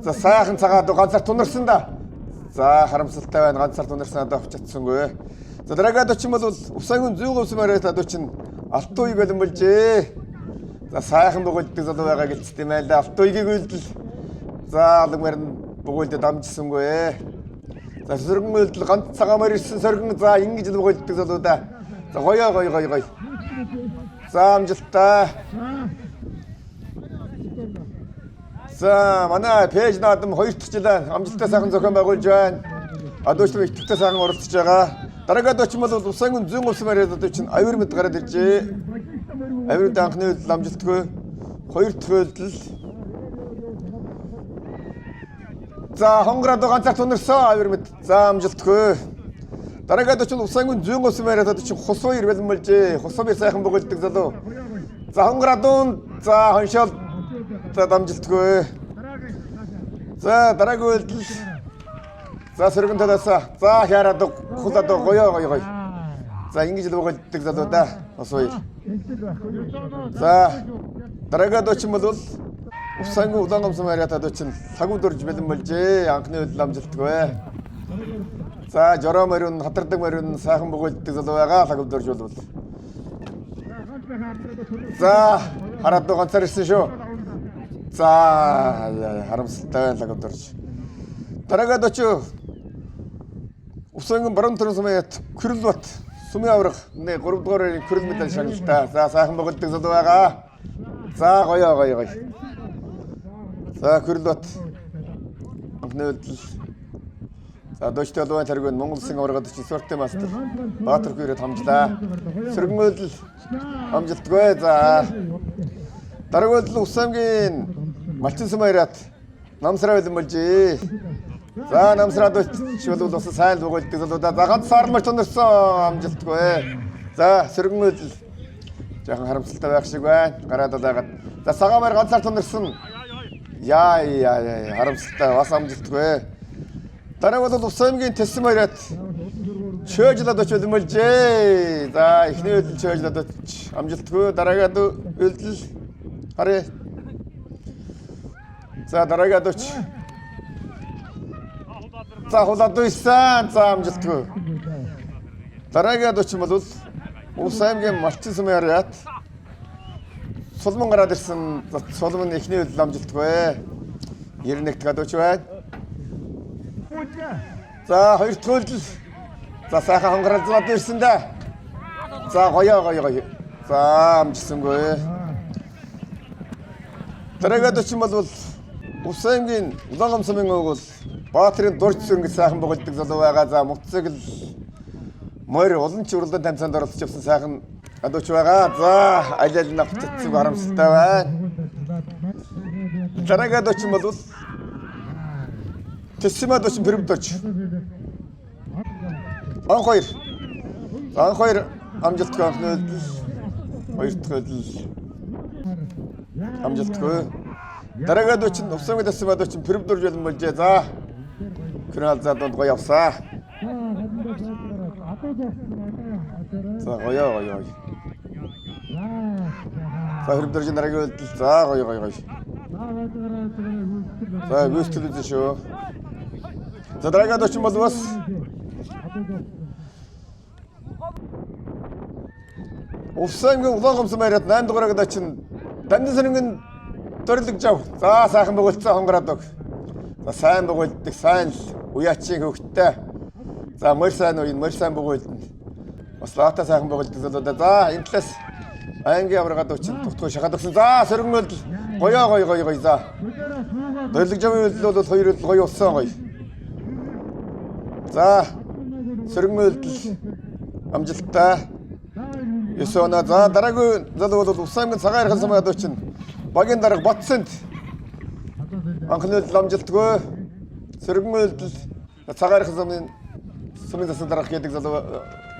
за сайхан цагаад ганцаар тунарсан да. За харамсалтай байна. Ганцаар тунарсан одоо авч чадсангүй. За дараагийн очин бол Усан зүүн усан мариад адуучин Алтууй бэлэн болжээ. За сайхан бөгөлдөг залуу байгаа гэлцтэй юм байл да. Алтууйгийн үйлдэл за алгамар нь бөгөлдөд амжсангүй. За сөргөн үйлдэл ганц цагаамаар ирсэн сөргөн за ингэж л бөгөлдөг залуу да. За гоё. За амжилттай. За манай пэйж наадам 2 дахь жил амжилттай сайхан зохион байгуулж байна. Адуучлал идэвхтэй сайхан оролцож байгаа. Дараагийн очин бол Усан зүүн усан мариад адуучин авир мэд гараад иржээ. Авирд анхны үйлдэл амжилтгүй. Хоёр дахь үйлдэл. За хонгороод ганцаар тунарсан авир мэд. За амжилтгүй. Дараагийн очин Усан зүүн усан мариад адуучин Хусуур бэлэн болжээ. Хусуур сайхан бөгөлдөг залуу. За хонгороод за хоншоол за амжилтгүй. За дараагийн үйлдэл. За сөргөн талаасаа. За хяраад хулаад гоё. За ингэж л бөгөлдөг залуу да. Хусуур. За дараагийн очин бол Усан улаангамсан мариад адуучин лагууд орж бэлэн болжээ. Анхны үйлдэл амжилтгүй. За жороо мариун хатардаг мариун сайхан бөгөлдөг залуу байгаа. Лагууд орж болвол. За хараад ганцаар ирсэн шүү. За харамсалтай лагууд орж. Дараагийн очин Усан баруун төрөн сумын Күрэлбат сумын аврах 3 дугаар Күрэл медаль шагналтай. За сайхан бөгөлдөг залуу байгаа. За гоё. За Күрэлбат анхны үйлдэл. За дочтой луун тэргүүн Монгол Улсын аврагад чи спортын мастер Баатар хүрээд хамжлаа. Сөргөн үйлдэл амжилтгүй. За дараагийн үйлдэл Усангийн Малчин сумаярат намсраа бэлэн болжээ. За намсраад бол бас сайн бөгөлдөг залуу да. За ганцаар мөр тунарсан амжилтгүй. За сөргөн үйлдэл жоохон харамсалтай байх шиг байна. Гараад байгаад. За цагаамаар ганцаар тунарсан Яа харамсалтай бас амжилтгүй. Дараа бол Ус аймгийн Тэсэм хараад шөөжлөд очил юм болжээ. За эхний үйлдэл шөөжлөд оч амжилтгүй. Дараагаад үйлдэл харъя. За дараагаад оч. За хулаад үйсэн. За амжилтгүй. Дараагаад оч бол Ус аймгийн Малчин сумын хараад Сулман гараад ирсэн. Сулман эхний үйлдэл амжилтгүй. 91-т гадууч байна. За хоёр дахь үйлдэл. За сайхан хонгаралцаад ирсэн дээ. За гоё. За амжилтсангүй. Дараагаад оч бол Ус аймгийн Улаангам сумын өвг бол Баатрийн дурж сүрэн гэж сайхан богддог залуу байгаа. За мотоцикл морь олон ч уралдаан тамцаанд оролцож явсан сайхан адууч байгаа. За аль навтцэг харамсалтай байна. Дараагаад оч бол Тэсэмэд оч пэрвдэж. Анх хоёр амжилтгүй анхны үйлдэл. Хоёр дахь үйлдэл амжилтгүй. Дараагаад оч Ус аймгийн Тэсэмэд оч пэрвдэж болно болжээ. За Крал за донд гоё явсаа. За гоё. За хөрөмдөржин дараагийн үйлдэл. За гоё. За вэстэл үзэн шүү. За дараагаад оч бол бас Ус аймгийн Улаангам сумын хараад 8 дугаараа очин Дандан сэрэнгийн дөрлөг жав. За сайхан бөгөлцөө хонгороод өг. За сайн бөгөлддөг сайн л уяачийн хөвгттэй. За морь сайн бөгөлдөн. Бас лаата сайхан бөгөлддөг залуудаа. За энэ талаас ангийн аврагаад очин тутгой шахаад өгсөн. За сөргөн үйлдэл гоё. За дөрлөг жавын үйлдэл бол хоёр үйлдэл гоё болсон гоё. За сөргөн үйлдэл амжилттай. Ёсона за дараагийн залуу бол Ус аймгийн цагаан ярхан сумын адуучин багийн дарга Батсэнд анхны үйлдэл амжилтгүй. Сөргөн үйлдэл цагаан ярхан сумын засаг дарга гэдэг залуу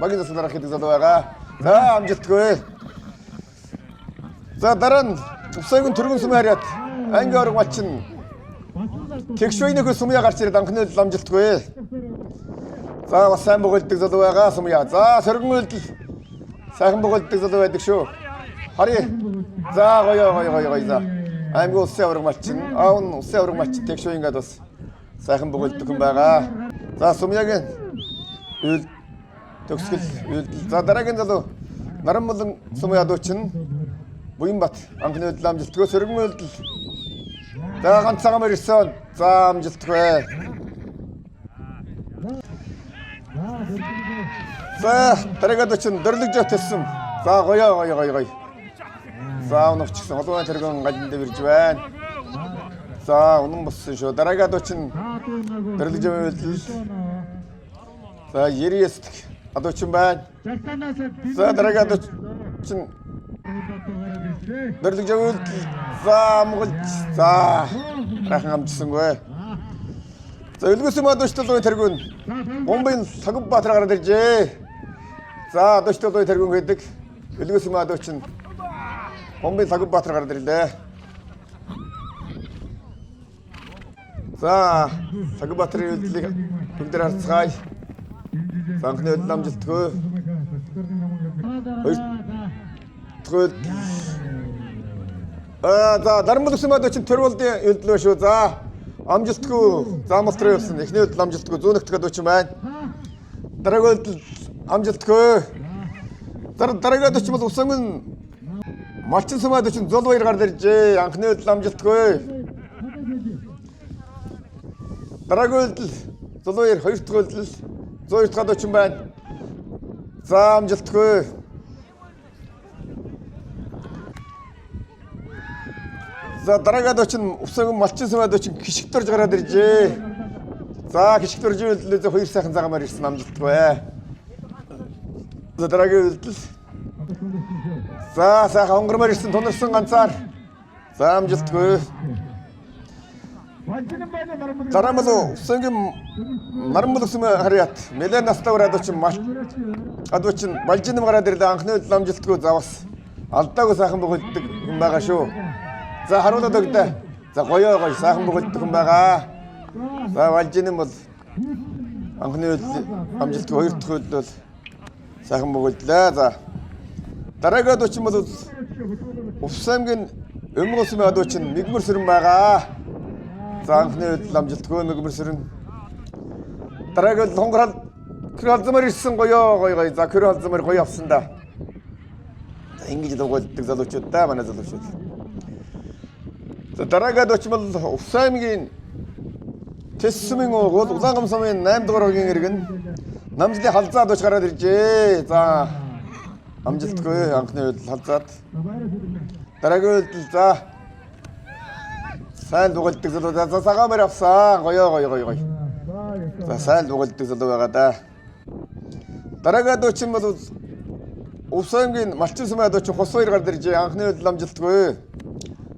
багийн засаг дарга гэдэг залуу байгаа. За амжилтгүй. За дараа нь Ус аймгийн Түргэн сумын хараад ангийн орон малчин Тэгшвэйнийхөө сумья гарч ирээд анхны үйлдэл амжилтгүй. За бас сайн бөгөлдөг залуу байгаа сумья. За сөргөн үйлдэл сайхан бөгөлдөг залуу байдаг шүү. Харъя. За гоё. За аймгийн улсын авраг малчин, аавн улсын авраг малчин Тэгшвэйнгээд бас сайхан бөгөлдөг хүн байгаа. За сумьягийн үйлдэл төгсгөл үйлдэл. За дараагийн залуу Наранболон сумын адуучин Буянбат анхны үйлдэл амжилтгүй. Сөргөн үйлдэл. За ганцхан ирсэн. За амжилтгүй. За дараагаад очин дөрлөг жоо тэссэн. За гоё. За унавчсан холбооны тэргэн галин дээр ирж байна. За унан болсон шүү. Дараагаад очин дөрлөг жоо үйлдэл. За 90-ст адуучин байна. За дараагаад очин дөрлөг жоо үйлдэл. За Монголч. За рахан амжсангүй. За Өлгөөсөм адуучлалын тэргүүн Гомбын Сагбаатар гараад иржээ. За адуучлалын тэргүүн гэдэг Өлгөөсөм адуучин Гомбын Сагбаатар гараад ирлээ. За Сагбаатарын үйлдэлийг бүгдээр харцгаая. За анхны үйлдэл амжилтгүй. За Дарамбал Өлгөөсөм адуучин Төрволдын үйлдэл шүү. За амжилтгүй заамалтраа явсан. Эхний үйлдэл амжилтгүй зүүнэгт адуучин байна. Дараагийн үйлдэл амжилтгүй. Дараагийн адуучин бол Ус аймгийн Малчин сумын адуучин Зулбаяр гард иржээ. Анхны үйлдэл амжилтгүй. Дараагийн үйлдэл Зулбаяр хоёр дахь үйлдэл 102 дахь адуучин байна. За амжилтгүй. За дараагийн адуучин Ус аймгийн Малчин сумын адуучин Гიშгтөрж гараад иржээ. За Гიშгтөржийн үйлдэлээс хоёр сайхан цагаамаар ирсэн амжилтгүй. За дараагийн үйлдэл. За сайхан хонгормоор ирсэн тунарсан ганцаар. За амжилтгүй. Дарамал Ус аймгийн Наранбал сумын харьяат нэлээд настай адуучин Балжиным гараад ирлээ. Анхны үйлдэл амжилтгүй. За бас алдаагүй сайхан бөгөлдөг хүн байгаа шүү. За харуулаад өгдөө. За гоё сайхан бөгөлдөх юм байгаа. За Валжин бол анхны үйл амжилт хоёр дахь үйл бол сайхан бөгөлдлээ. За дараагийн адуучин бол Увсаймгийн Өмгөн усмын адуучин Мигмар Сүрэн байгаа. За анхны үйл амжилтгүй Мигмар Сүрэн. Дараагийн хонгор халзмаар ирсэн гоё. За көр халзмаар гоё авсан да. За ингэж дугуйлдаг залуучууд да манай залуучууд. За дараагийн адуучин бол Увсаймгийн Тэссмийн уул Улаангам сумын 8 дугаар хогийн иргэн намжлын халзаа адууч гараад иржээ. За амжилтгүй анхны үйл халзаад. Дараагийн үйл за сайн дугуйлдаг залуу за цагаамаар авсан гоё. За сайн дугуйлдаг залуу байгаа да. Дараагийн адуучин бол Увсаймгийн Малчин сумын адуучин Хус хоёр гараад иржээ. Анхны үйл амжилтгүй.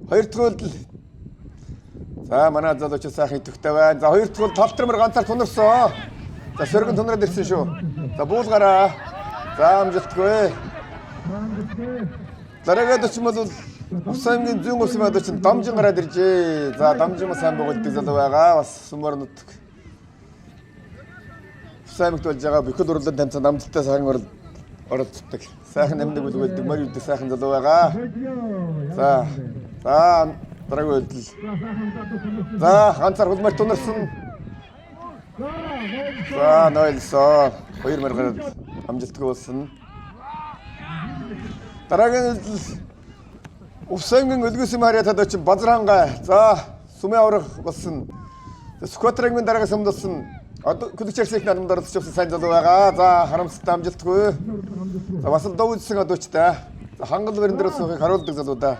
Хоёр дахь үйл за манай залуучууд сайхан идэвхтэй байна. За хоёр дахь үйл Талтрмар ганцаар тунарсан. За сөргөн тунраад ирсэн шүү. За буулгараа. За амжилтгүй. Дараагийн адуучин бол Увсаймгийн зүүн усмын адуучин Дамжин гараад иржээ. За Дамжин маань сайн бөгөлдөг залуу байгаа. Бас сүмөр нутг. Увсаймгт болж байгаа бүхэл урлын танцанд амжилттай сайхан оролцдог. Сайхан амьдаг үлгээлдэг мөр үлдэх сайхан залуу байгаа. За дараагийн үйл. За ганцаар хулмаар тунарсан. За нойлсон. Хоёр мөр гараад амжилтгүй болсон. Дараагийн үйл Увсаймгийн өлгөөс Мариа адуучин Базархангай. За сүмээ аврах болсон. Скватрагмын дараагаас өмнө болсон. Одоо күлэгчэрсэх нарамд оролцож авсан сайн залуу байгаа. За харамсалтай амжилтгүй. За бас л довдсон адуучтай. За хангал барин дээр суухыг харуулдаг залуу да.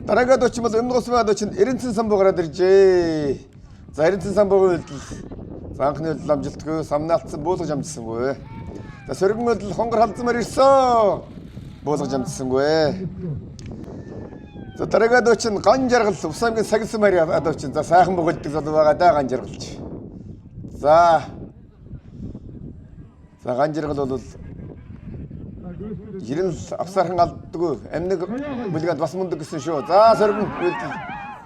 Дараагийн адуучин бол Өмнөд усмын адуучин Эренцэн самбуу гараад иржээ. За Эренцэн самбуугийн үйл. За анхны үйл амжилтгүй самнаалтсан буулгаж амжсангүй. За сөргөн үйл хонгор халзмаар ирсэн. Буулгаж амжсангүй. За дараагийн адуучин Ган жаргал Увсаймгийн Сагилсан Мариа адуучин. За сайхан бөгөлдөг залуу байгаа да Ган жаргалч. За Ган жаргал бол Ирэн авсархан алддаггүй амниг бүлгэнд бас мундаг гэсэн шүү. За сөргөн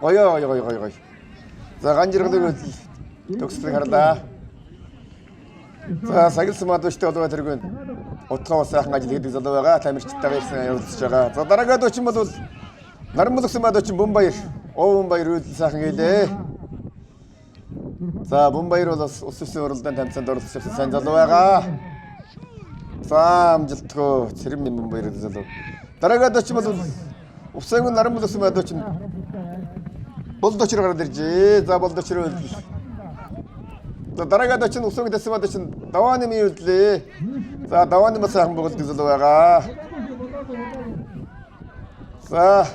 гоё. За Ган жаргалыг төгсөлт харлаа. За Сагилсан адуучтай болоо тэргүүн утгаа бас сайхан ажил хийдэг залуу байгаа. Тамирчтайгаа ирсэн ярилцж байгаа. За дараагийн адуучин бол Нарамбулгсан адуучин Бомбаяр. Бомбаяр үйл сайхан гэлээ. За Бомбаяр бол ус усын уралдаан танцанд оролцож авсан сайн залуу байгаа. За амжилтгүй цэрэн Бомбаяр залуу. Дараагийн адуучин бол Увсаймгийн Нарамбулгсан адуучин Болдочор гараад иржээ. За Болдочор үйл. За дараагийн адуучин Увсаймгийн Тэсэм адуучин Давааны мий үлдлээ. За Давааны бас сайхан бөгөлдөг залуу байгаа. За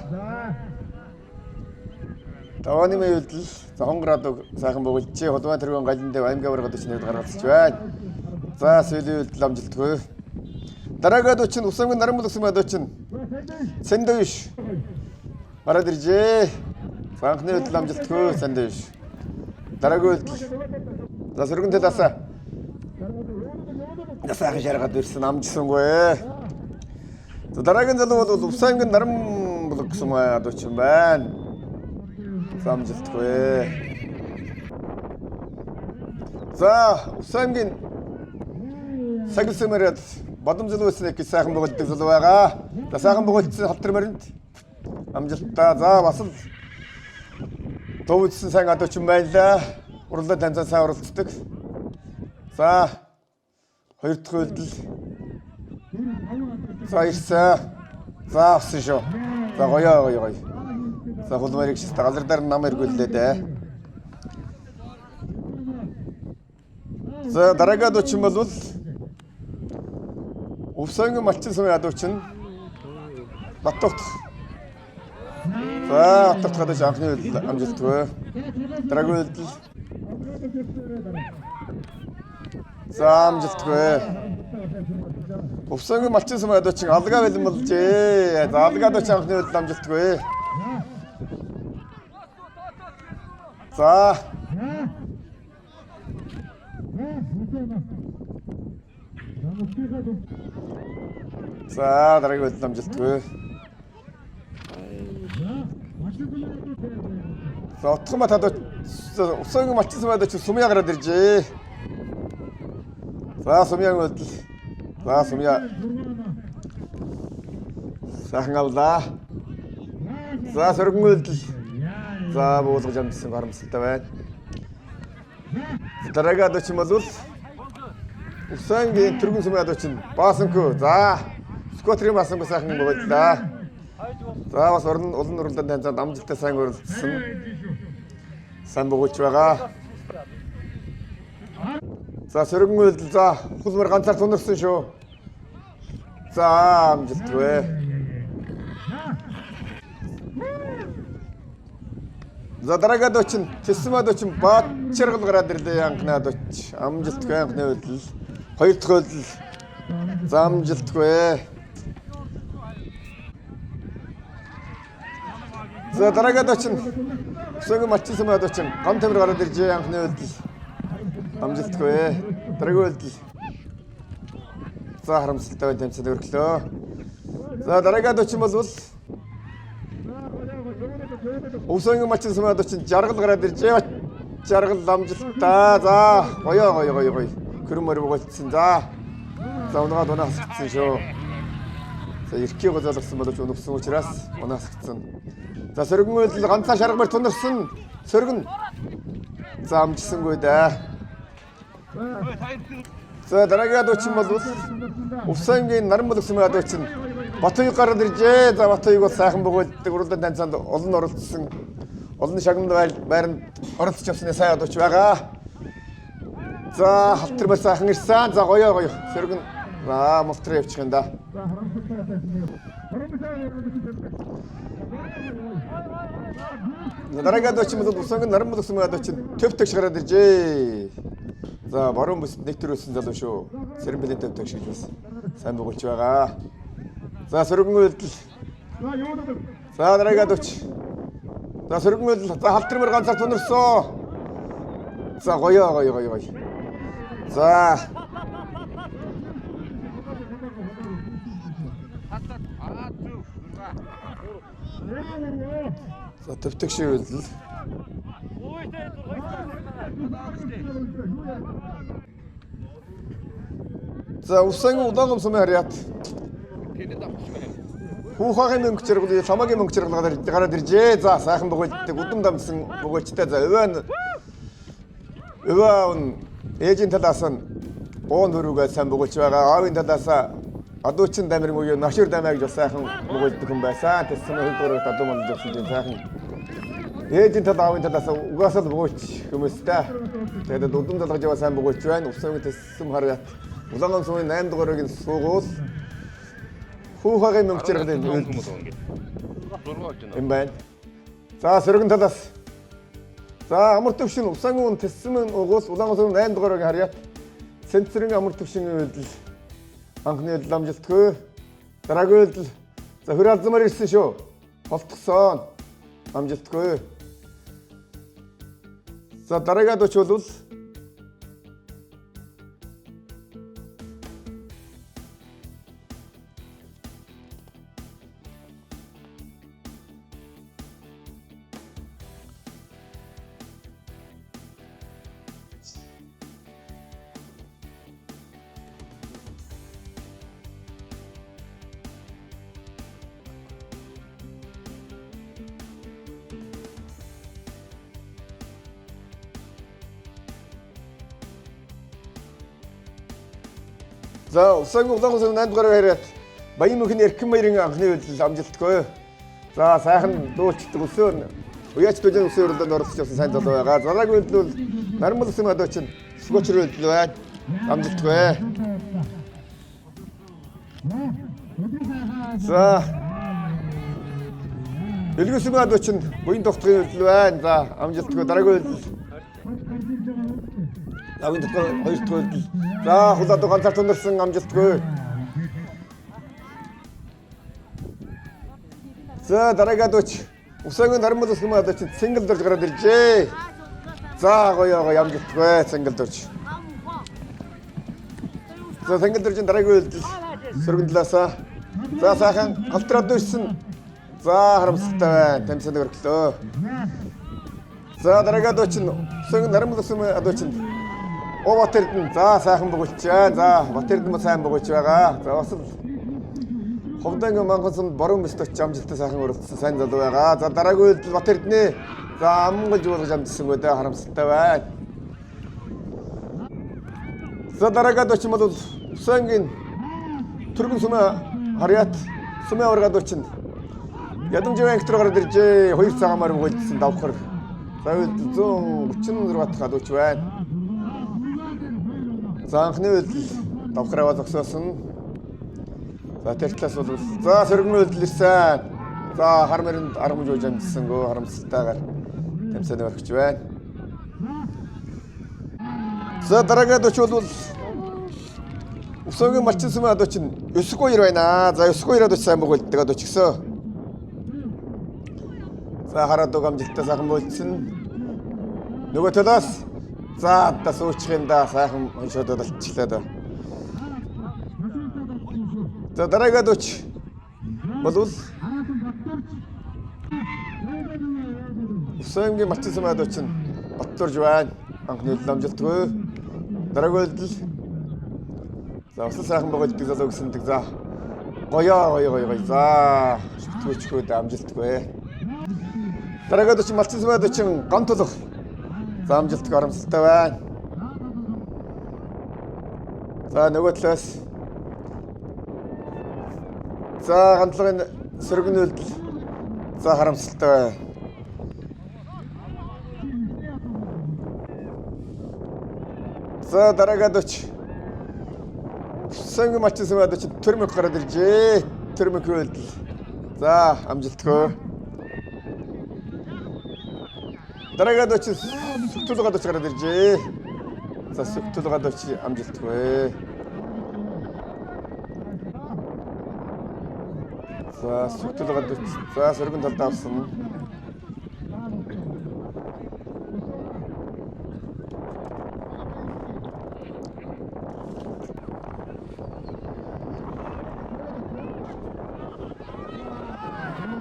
Давааны мэй үлдэл за хонгороод сайхан бөгөлжээ. Хулмаа тэргүүн галин дээр аймгийн аварга адуучин нэг гаргацж байна. За сүүлийн үлдэл амжилтгүй. Дараагийн адуучин Увсаймгийн Нарамбулгсан адуучин Сэндвиш гараад иржээ. За анхны үлдэл амжилтгүй Сэндвиш. Дараагийн үлдэл за сөргөн талаасаа сайхан шаргаад ирсэн амжсангүй. За дараагийн залуу бол Увсаймгийн Нарамбулгсан адуучин байна. Амжилтгүй. За Увсаймгийн Сагилсан Мариад Бадамжил үснэг сайхан бөгөлдөг залуу байгаа. За сайхан бөгөлдсөн Халтрмаринд амжилттай. За бас л довдсон сайн адуучин байна. Урлаг танцанд сайн оролцдог. За хоёр дахь үйлдэл. За ирсэн. За авсан шүү. За гоё. За хулмарыг шилдэг газар дээр нам эргүүллээ дээ. За дараагийн адуучин бол Увсаймгийн Малчин сумын адуучин Баттогт. За Баттогт гадаж анхны үйл амжилтгүй. Дараагийн үйл. За амжилтгүй. Увсаймгийн Малчин сумын адуучин Алгаа бэлэн болжээ. За Алгаа адуучин анхны үйл амжилтгүй. За дараагийн үйл амжилтгүй. За утгамаа тад усан мачсан байдаг чи сумья гараад иржээ. За сумья мөдөл. За сумья. Сайхан авлаа. За сөргөн мөдөл. За буулгаж амжсан харамсалтай байна. Дараагийн адууч юм бол Усангийн түргэн сумын адууч нь Баасанко. За Скотрийн Баасанко сайхан бууллаа. За бас олон уралдаан танцаад амжилттай сайн уралдсан. Сайн буулж байгаа. За сөргөн мөдөл. За хулмар ганцаар тунарсан шүү. За амжилтгүй. За дараагийн адууч нь Тэсэм адууч нь Баатчаргал гараад ирлээ анхны адууч. Амжилтгүй анхны хөдөл. Хоёр дахь хөдөл. За амжилтгүй. За дараагийн адууч нь Усангийн мачсан адууч нь гам тамир гараад иржээ анхны хөдөл. Амжилтгүй. Дараагийн хөдөл. За харамсалтай байна тэмцээн өргөлөө. За дараагийн адууч нь бол Усангийн мачсан адууч нь Жаргал гараад иржээ. Жаргал амжилттай. За гоё. Хөрөн мөр буулцсан. За унаад унаас гисэн шүү. За эрхийг залгасан боловч өнөвсөн учраас унаас гисэн. За сөргөн үйл ганцаа шаргамар тунарсан. Сөргөн. За амжсангүй дээ. За дараагийн адууч нь бол Усангийн наран болгосон адууч нь Батуйг гараад иржээ. За Батуйг бол сайхан бөгөөддөг уралдаан танцаанд олон оролцсон. Олон шагнал байранд оролцож авсны сайн адууч байгаа. За халтар сайхан ирсэн. За гоё. Сөргөн. За мултраа явчих юм да. Дараагийн адууч нь бол Усангийн наран болгосон адууч нь төв төгш гараад иржээ. За баруун бүс нэг төрөөсөн залуу шүү. Сэрэмбэлийн төв төгш гэж бас сайн бөгөөж байгаа. За сөргөн үйлдэл. За дараагийн адууч. За сөргөн үйлдэл. За халтар мөр ганцаар тунарсан. За гоё. За. За төвтөгш үйлдэл. За Усангийн удаан сумын харьяат. Хүүхагийн мөнгө чиргэл, самагийн мөнгө чиргэл гараад иржээ. За сайхан бөгөөддөг, удам дамжсан бөгөөжтэй. За өвөн ээжийн талаас нь боон хөрүүгээ сайн бөгөөж байгаа. Аавын талаас адуучин дамирын үеийн нашир дамаа гэж сайхан бөгөөддөг хүн байсан. Тэсэм хөлдөрөд адуу манд явсан сайхан. Ээжийн тал аавын талаас угаасаа бөгөөж хүмүүстэй. Тэгээд удам талгаж яваа сайн бөгөөж байна. Усангийн тэсэм харьяат. Улаан сумын 8 дугаарыг суугуул. Хүүхагийн мөнгө чиргэлийн юм байна. За сөргөн талаас. За амар төвшин Усангийн Тэсэм угуул Улаан сумын 8 дугаарыг харьяат. Цэнтрийн амар төвшин үйлдэл. Анхны үйлдэл амжилтгүй. Дараагийн үйлдэл. За хөр алзмаар ирсэн шүү. Холтгосон. Амжилтгүй. За дараагийн адууч бол За Усангийн улаан сумын 8 дугаарыг харьяат. Баян мөнхийн эрхэм баярын анхны үйлдэл амжилтгүй. За сайхан дуулцдаг өсөөр уяач дүүжин өсөөр уралдаанд оролцож авсан сайн залуу байгаа. Дараагийн үйлдэл бол наран болгосон адууч нь Скочер үйлдэл байна. Амжилтгүй. За Элгүсмийн адууч нь буян тогтгын үйлдэл байна. За амжилтгүй. Дараагийн үйлдэл Авин дахь хоёр дахь үйлдэл. За хулаад ганцаар тунарсан амжилтгүй. За дараагийн адууч Усангийн наран болгосон адууч нь Цэнгэл дорж гараад иржээ. За гоё амжилтгүй Цэнгэл дорж. За Цэнгэл доржийн дараагийн үйлдэл сөргөн талаасаа. За сайхан алтраад дүүрсэн За харамсалтай байна. Тамцанд өргөлөө. За дараагийн адуучин Усан наран бүлгсэн адуучин Батэрдэн за сайхан богулж байна. За Батэрдэн сайн богулж байгаа. За бас л Ховдонгийн Мангасанд борон бис очиж амжилттай сайхан өргөцсөн сайн залуу байгаа. За дараагийн үйлдэл Батэрдэнэ за амгалж уулгаж амжилтсан гэдэг харамсалтай байна. За дараагийн адуучин бол Усангийн Түргэн Сүмэ Харьяат Сүмэ аваргаад очин ядамжийн анхтар гараад иржээ 2 цагаамаар богдсон давхар. За 136 дахь адууч байна. За анхны үйлдэл давхараа зогсоосон. За тэр талаас бол за сөргөн үйлдэл ирсэн. За хар мэрэнд аргамж ууж амжсангүй харамсалтайгаар тамсаад өргөж байна. За дараагийн адууч бол Усангийн Малчин Сүмэ адуучин 9-2 байна. За 9-2 адууч сайн богддог адууч гисэн. За хараад амжилттай сайхан болцсон. Нөгөө талаас за та суучих да сайхан оншоод болчихлаа да. За дараагийн адууч бол Усангийн Малчин Сүмэ адуучин Баттурж байна. Анхны үйлдэл амжилтгүй. Дараагийн үйлдэл за бас сайхан богддог залуу гэсэндэг. За гоё. За шүтгөөчхөөд амжилтгүй. Дараагийн адуучин Малчин Сүмэ адуучин ган тулах. За амжилтгүй харамсалтай байна. За нөгөө талаас за ганцлагын сөргөн үйлдэл за харамсалтай байна. За дараагийн адууч Усангийн Малчин Сүмэ адуучин Төрмөг гараад иржээ. Төрмөг үйлдэл за амжилтгүй. Дараагийн адуучин Сүхтүлэг адууч гараад иржээ. За Сүхтүлэг адууч амжилтгүй. За Сүхтүлэг адууч за сөргөн талд авсан.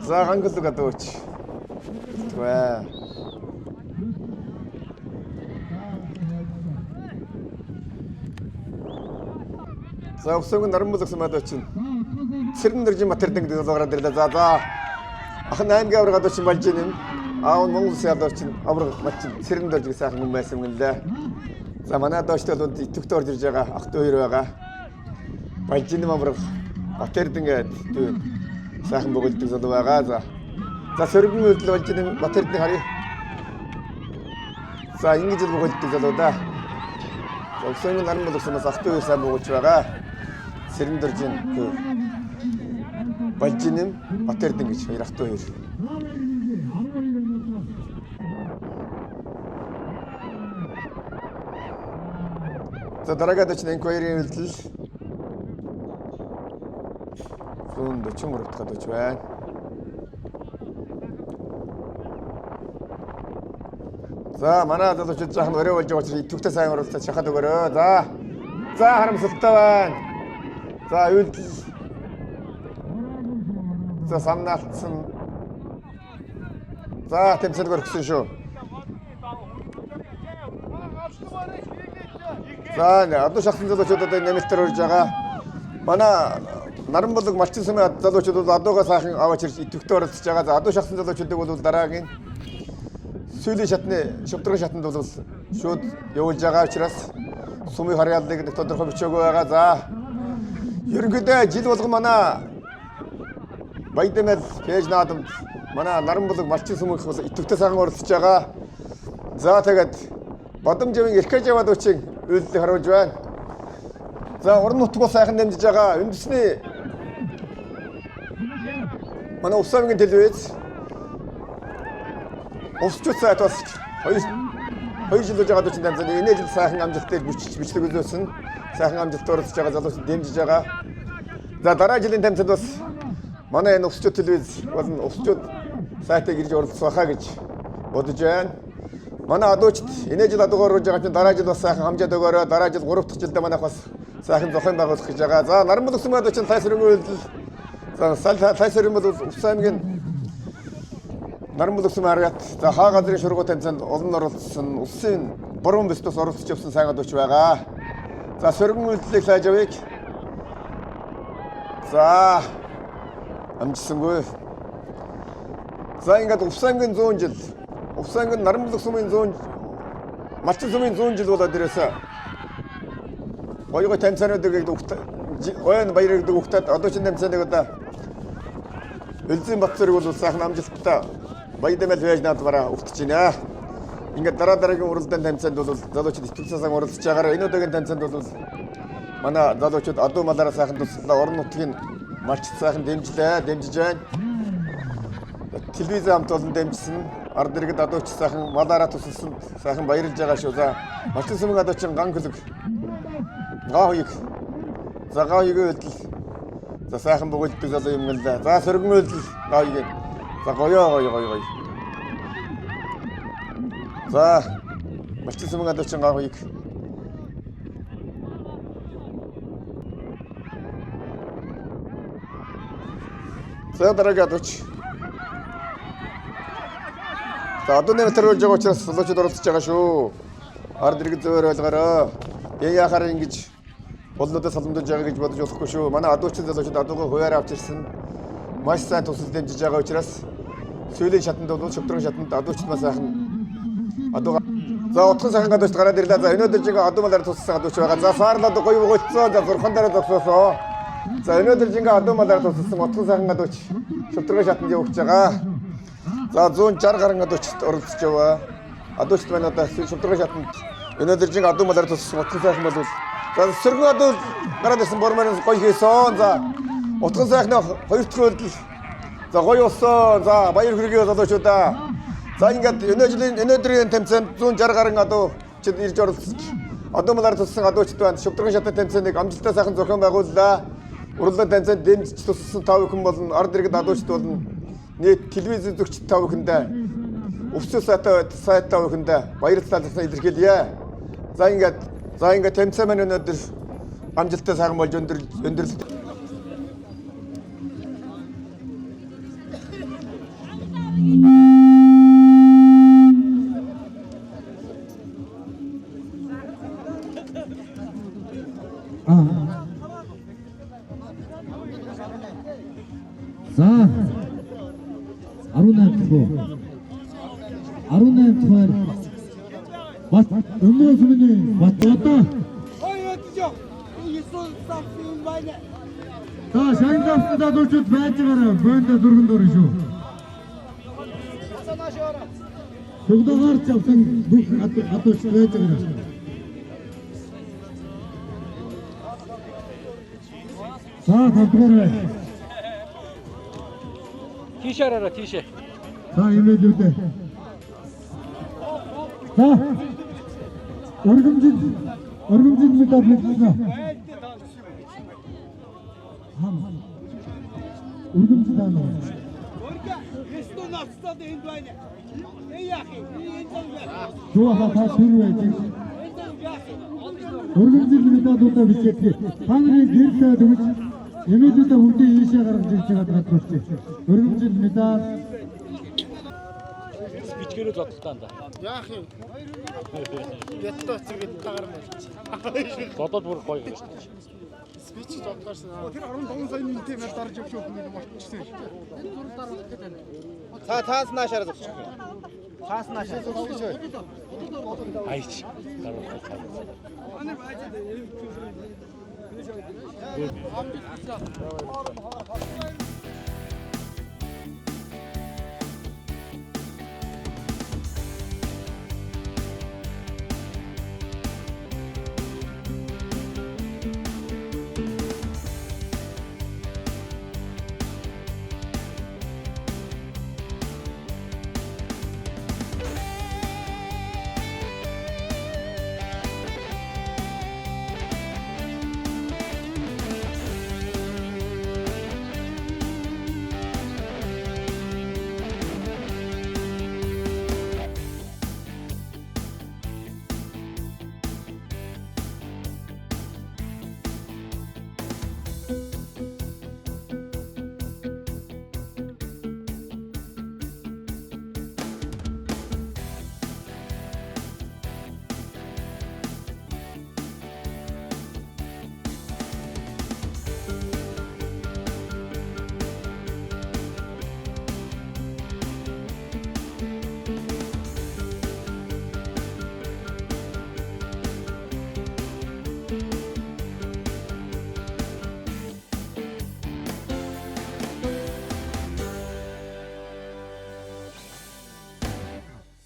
За хангалуг адууч. Тэгвэ. За Усангийн наран бүлгсэн адуучин Сэрэн дэржин Батэрдэн гэдэг залуу гараад ирлээ. За ах 8 авраг адуучин болж юм. Аав нь Монгол Улсын адуучин авраг Малчин Сэрэн дэржиг сайхан хүн байсан юм лээ. За манай адуучтай бол идэвхтэй орж ирж байгаа ах 2 байгаа. Балжин авраг Батэрдэн гэдэг сайхан богддог залуу байгаа. За сөргөн үйлдэл болж байгаа Батэрдэн харъя. За ингэж л богддог залуу да. За Усангийн наран бүлгсэнээс ах 2 сайн богдож байгаа. Сэрэн дэржин Балжин Батэрдэн гэж хоёр ах 2. За дараагийн адуучин Энквайрийн үйлдэл 143 дахь адууч байна. За манай залуучууд жаахан өрөө болж байгаа учраас идэвхтэй сайн оролцож шахаад өгөөрэй. За харамсалтай байна. За үйлдэл за самнаалтсан. За тэмцэл өргөсөн шүү. За адуу шахсан залуучууд одоо нэмэлтээр урьж байгаа. Манай наран бүлэг Малчин Сүмэ залуучууд бол адуугаа сайхан аваач ирж идэвхтэй оролцож байгаа. За адуу шахсан залуучуудыг бол дараагийн сүүлийн шатны шавдрын шатанд бол шууд явуулж байгаа учраас Сүмийг харьяаллыг нэг тодорхой бичээгүй байгаа. За ерөнхийдөө жил болгон манай Баядэмэл пэйж наадамд манай наран бүлэг Малчин Сүмийнх бол идэвхтэй сайхан оролцож байгаа. За тэгээд Бадамжийн Эрхэжав адуучин үйлдэл харуулж байна. За уран нутгуу сайхан дэмжиж байгаа. Үндэсний манай Усангийн телевиз Усчууд сайт бас 2 жил болж байгаа адуучин дамжаад энэ жил сайхан амжилттай бичлэг үзүүлсэн. Сайхан амжилт оролцож байгаа залуучууд дэмжиж байгаа. За дараа жилийн тамцад бас манай энэ Усчууд телевиз болон Усчууд сайтыг ирж оролцох хаа гэж бодож байна. Манай адуучд энэ жил адуугаар орж байгаа чинь дараа жил бас сайхан хамжаад өгөөрэй. Дараа жил 3 дахь жилдээ манайх бас сайхан зохион байгуулах гэж байгаа. За наран бүлгсэн адуучин тайсрын үйлдэл. За тайсрын бол Усангийн Нарамбулгсан хараад за хаа газрын шургуу тэмцээнд олон оролцсон улсын 3 бистос оролцож явсан сайн гадууч байгаа. За сөргөн үйлдэлийг хайж авъя. За амжсангүй. За ингээд Увсангийн 100 жил. Увсангийн Нарамбулгс сумын 100 Малчин сумын 100 жил болоод ирээсэ. Гой тэмцээнүүдийг ойн баярыг дүүхтад одоо ч тэмцээнийг одоо Элзэн Батцэрэг бол сайхан амжилттай баядамэл байж наадмаараа өгтөж байна. Ингээд дараагийн уралдаан тэмцээнд бол залуучууд итгэл засаг уралдаж байгаараа энэ удаагийн тэмцээнд бол манай залуучууд адуу малаараа сайхан тусаллаа орон нутгийн малч сайхан дэмжиж байна. Телевиз хамт олон дэмжсэн ард иргэд адууч сайхан малаараа тусалсан сайхан баярлж байгаа шүү. За малчин сумын адуучин ган хөлөг гаа хоёг за гаа хоёг үйлдэл за сайхан богддог залуу юм л да. За сөргөн үйлдэл гаа хоёг за гоё. За малчин сумын адуучин гаа хоёг за дараагийн адууч за одоо нэг төрүүлж байгаа учраас залуучууд оролцож байгаа шүү. Ард иргэд зөвөр ойлгоорой. Яахаар ингэж болнуудаа саламдаж байгаа гэж бодож болохгүй шүү. Манай адуучин залуучууд адуугаа хуваарь авч ирсэн. Маш сайн тусал дэмжиж байгаа учраас сүүлийн шатанд бол шүтрэн шатанд адуучд маш сайхан адууга за утган сайхан гадууч гараад ирлээ. За өнөөдөр жинхэнэ адуу малаар туссан адууч байгаа. За саарлаад гоё бөгөөцсөн. За зурхан дараа зогсоосоо. За өнөөдөр жинхэнэ адуу малаар туссан утган сайхан гадууч шүтрэн шатанд явж байгаа. За 160 гаруй адуучд оролцож яваа. Адуучд маань одоо шүтрэн шатанд өнөөдөр жинхэнэ адуу малаар туссан утган сайхан бол за сөргөн адуу гараад ирсэн бормоноос гоё хийсэн. За утган сайхны хоёр дахь үйлдэл за гоё болсон. За баяр хүргэе залуучуудаа. За ингээд өнөөдрийн тэмцээнд 160 гаруй адуучид ирж оролцож адуу малаар туссан адуучид байна. Шүтрэн шатны тэмцээнийг амжилттай сайхан зохион байгууллаа. Уралдаан тэмцээнд дэмжиж туссан 5 хүн болон ард иргэд адуучид болон нийт телевиз үзэгчид 5 хүндээ өвсөс сайтай 5 хүндээ баярлалаа илэрхийлье. За ингээд тэмцээн маань өнөөдөр амжилттай сайхан болж өндөрлөлт. За 18 дахь бас өмнө сүмний батлаа. За шангавсан залуучууд байж байгаа бөөндө дөргөн дөрөн шүү. Бүгдээр чавсан бүх адууч байж байгаа. За тавдгаар Тийшээ араа тийшээ. за имэйлүүдээ. За өргөмжин мэдээ хэлсэн. Өргөмжин даа. ಎಷ್ಟು ನಷ್ಟದ ಹಿಂದ್ವಾನೆ ಯಾಕೆ Жууха та сүрвэй. Өргөмжин мэдээ дутаа бичээ. Хангын гэртээ дөгч имэйлүүдээ хүрдээ ийшээ гаргаж ирж байгаа гэж. Өргөмжин мэдээ Бичгээрээ зодтолтаанда. яах юм ятто цэгэд тагарна Бодоод бүр гоё гэж. спич зодтолсон тэр 15 сая нийтээ мэл дарж явж өгөх юм болчихсон шүү дээ таас наашаар зогсчих таас наашаар зогсчих Айч. Гараа.